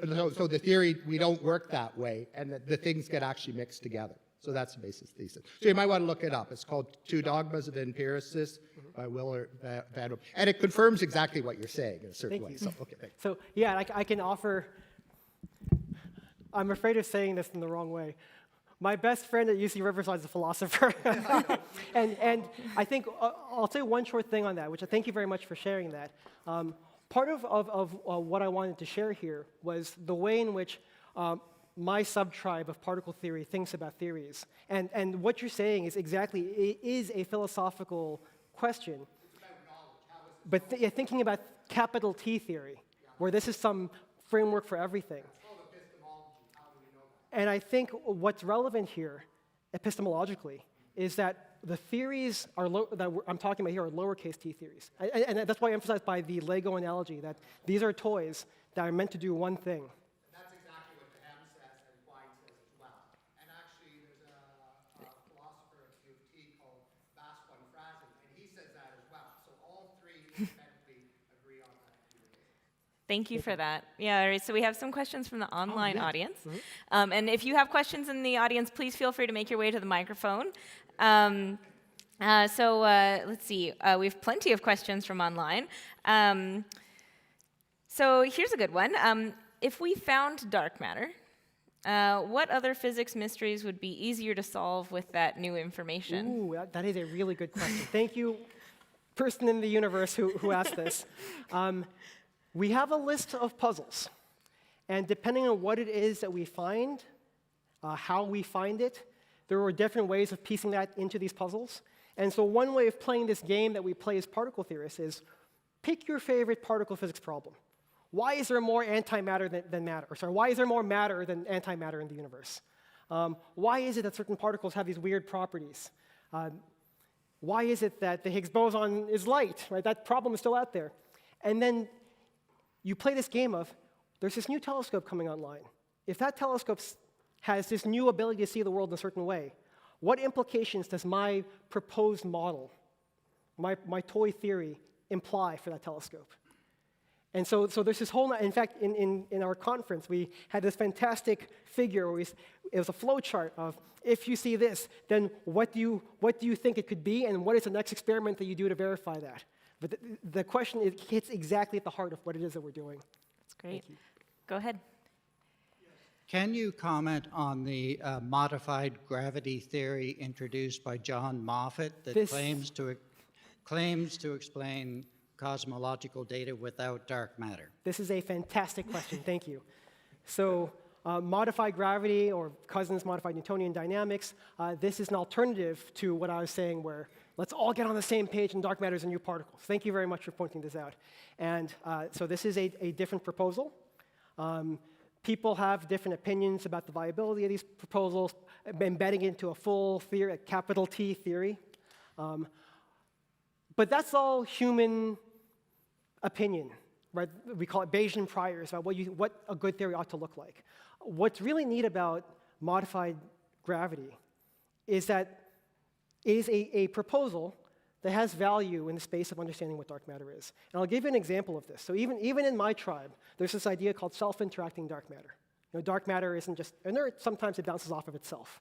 So the theory, we don't work that way, and the things get actually mixed together. So that's the basis thesis. So you might want to look it up. It's called Two Dogmas of Empiricists by Willard Van Hoop. And it confirms exactly what you're saying in a certain way. So, okay, thanks. So yeah, I can offer, I'm afraid of saying this in the wrong way. My best friend at UC Riverside is a philosopher. and I think, I'll say one short thing on that, which I thank you very much for sharing that. Part of what I wanted to share here was the way in which my sub-tribe of particle theory thinks about theories. And what you're saying is exactly, it is a philosophical question. But thinking about capital T theory, where this is some framework for everything. And I think what's relevant here, epistemologically, is that the theories that I'm talking about here are lowercase t theories. And that's why I emphasize by the Lego analogy that these are toys that are meant to do one thing. That's exactly what the Ham says and Quine says as well. And actually, there's a philosopher at U of T called Bas van Frazen, and he says that as well. So all three independently agree on that. Thank you for that. Yeah, all right, so we have some questions from the online audience. Mm-hmm. And if you have questions in the audience, please feel free to make your way to the microphone. Let's see, we have plenty of questions from online. So here's a good one. If we found dark matter, what other physics mysteries would be easier to solve with that new information? Ooh, that is a really good question. Thank you, person in the universe who asked this. We have a list of puzzles, and depending on what it is that we find, how we find it, there are different ways of piecing that into these puzzles. And so one way of playing this game that we play as particle theorists is pick your favorite particle physics problem. Why is there more antimatter than matter? Or sorry, why is there more matter than antimatter in the universe? Why is it that certain particles have these weird properties? Why is it that the Higgs boson is light? Right? That problem is still out there. And then you play this game of, there's this new telescope coming online. If that telescope has this new ability to see the world in a certain way, what implications does my proposed model, my toy theory, imply for that telescope? And so there's this whole, in fact, in our conference, we had this fantastic figure where it was a flow chart of, if you see this, then what do you think it could be, and what is the next experiment that you do to verify that? But the question hits exactly at the heart of what it is that we're doing. That's great. Go ahead. Can you comment on the modified gravity theory introduced by John Moffat that claims to explain cosmological data without dark matter? This is a fantastic question. Thank you. So modified gravity, or Cousins modified Newtonian dynamics, this is an alternative to what I was saying where let's all get on the same page and dark matter is a new particle. Thank you very much for pointing this out. And so this is a different proposal. People have different opinions about the viability of these proposals, embedding it into a full theory, a capital T theory. But that's all human opinion, right? We call it Bayesian priors about what a good theory ought to look like. What's really neat about modified gravity is that it is a proposal that has value in the space of understanding what dark matter is. And I'll give you an example of this. So even in my tribe, there's this idea called self-interacting dark matter. You know, dark matter isn't just inert, sometimes it bounces off of itself.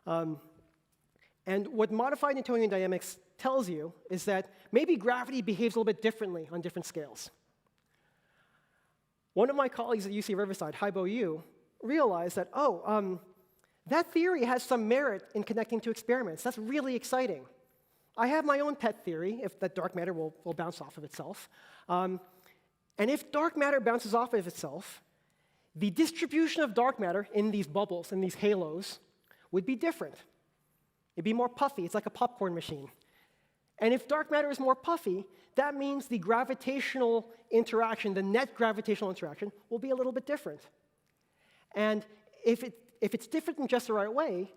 And what modified Newtonian dynamics tells you is that maybe gravity behaves a little bit differently on different scales. One of my colleagues at UC Riverside, Haibo Yu, realized that, that theory has some merit in connecting to experiments. That's really exciting. I have my own pet theory, if that dark matter will bounce off of itself. And if dark matter bounces off of itself, the distribution of dark matter in these bubbles, in these halos, would be different. It'd be more puffy. It's like a popcorn machine. And if dark matter is more puffy, that means the gravitational interaction, the net gravitational interaction, will be a little bit different. And if it's different in just the right way,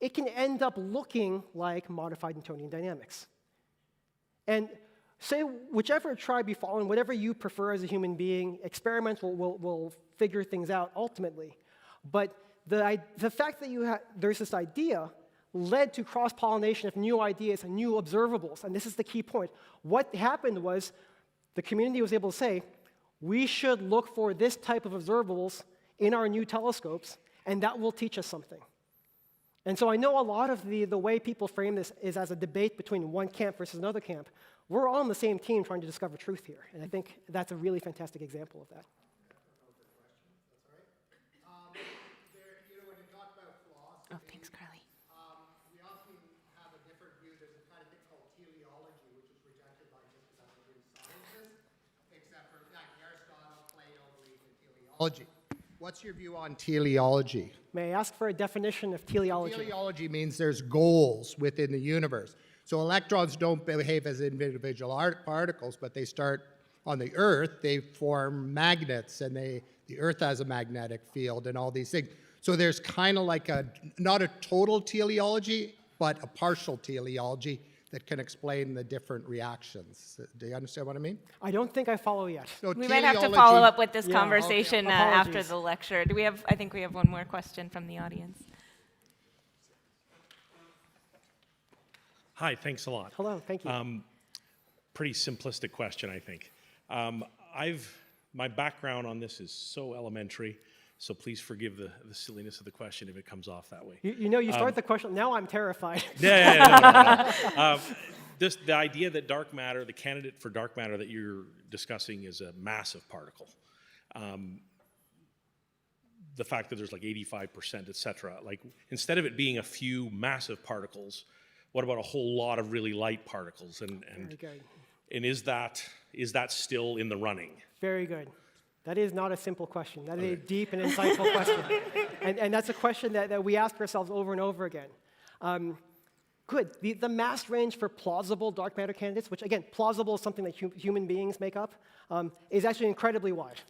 it can end up looking like modified Newtonian dynamics. And say whichever tribe you follow and whatever you prefer as a human being, experiments will figure things out ultimately. But the fact that there's this idea led to cross-pollination of new ideas and new observables, and this is the key point. What happened was the community was able to say, we should look for this type of observables in our new telescopes, and that will teach us something. And so I know a lot of the way people frame this is as a debate between one camp versus another camp. We're all on the same team trying to discover truth here, and I think that's a really fantastic example of that. When you talk about philosophy, Oh, thanks, Carly. we often have a different view. There's a kind of thing called teleology, which is rejected by just about every scientist, except for Aristotle, Plato believe in teleology. What's your view on teleology? May I ask for a definition of teleology? Teleology means there's goals within the universe. So electrons don't behave as individual particles, but they start on the Earth, they form magnets, and the Earth has a magnetic field and all these things. So there's kind of like not a total teleology, but a partial teleology that can explain the different reactions. Do you understand what I mean? I don't think I follow yet. So We might have to teleology- follow up with this Yeah, conversation okay. after Apologies. the lecture. I think we have one more question from the audience. Hi, thanks a lot. Hello, thank you. Pretty simplistic question, I think. My background on this is so elementary, so please forgive the silliness of the question if it comes off that way. You start the question, now I'm terrified. No. The idea that dark matter, the candidate for dark matter that you're discussing is a massive particle. The fact that there's like 85%, et cetera, like instead of it being a few massive particles, what about a whole lot of really light particles? Very good. And is that still in the running? Very good. That is not a simple question. That is a deep and insightful question. And that's a question that we ask ourselves over and over again. Good. The mass range for plausible dark matter candidates, which again, plausible is something that human beings make up, is actually incredibly wide.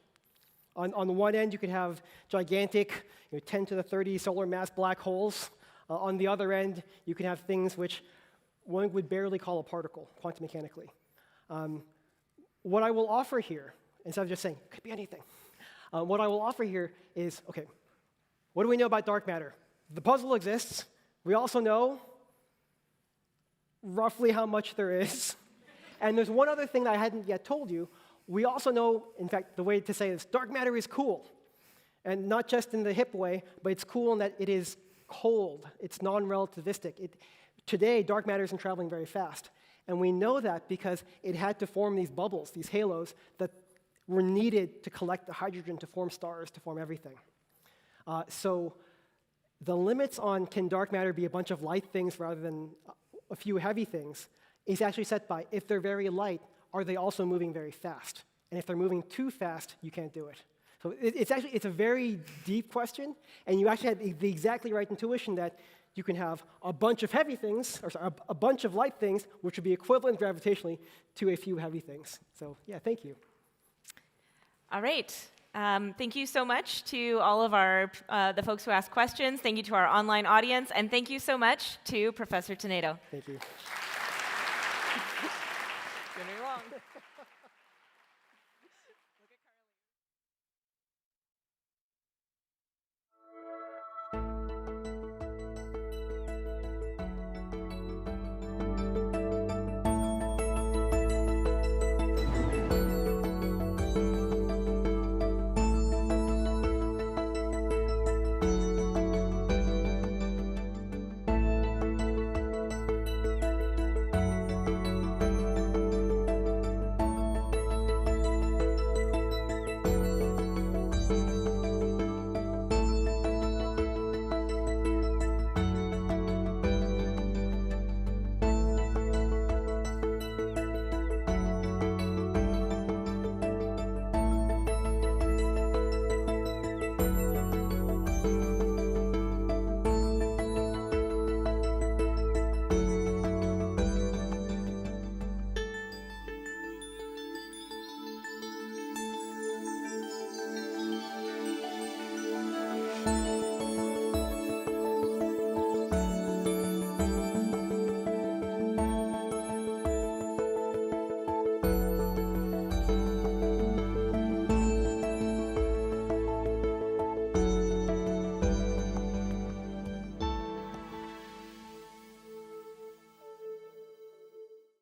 On the one end, you could have gigantic 10 to the 30 solar mass black holes. On the other end, you can have things which one would barely call a particle, quantum mechanically. What I will offer here, instead of just saying, it could be anything, what I will offer here is, okay, what do we know about dark matter? The puzzle exists. We also know roughly how much there is. And there's one other thing that I hadn't yet told you. We also know, in fact, the way to say this, dark matter is cool. And not just in the hip way, but it's cool in that it is cold. It's non-relativistic. Today, dark matter isn't traveling very fast. And we know that because it had to form these bubbles, these halos, that were needed to collect the hydrogen to form stars, to form everything. So the limits on can dark matter be a bunch of light things rather than a few heavy things is actually set by if they're very light, are they also moving very fast? And if they're moving too fast, you can't do it. So it's a very deep question, and you actually have the exactly right intuition that you can have a bunch of heavy things, or sorry, a bunch of light things, which would be equivalent gravitationally to a few heavy things. So yeah, thank you. All right. Thank you so much to all of the folks who asked questions. Thank you to our online audience, and thank you so much to Professor Tanedo. Thank you. It's gonna be long.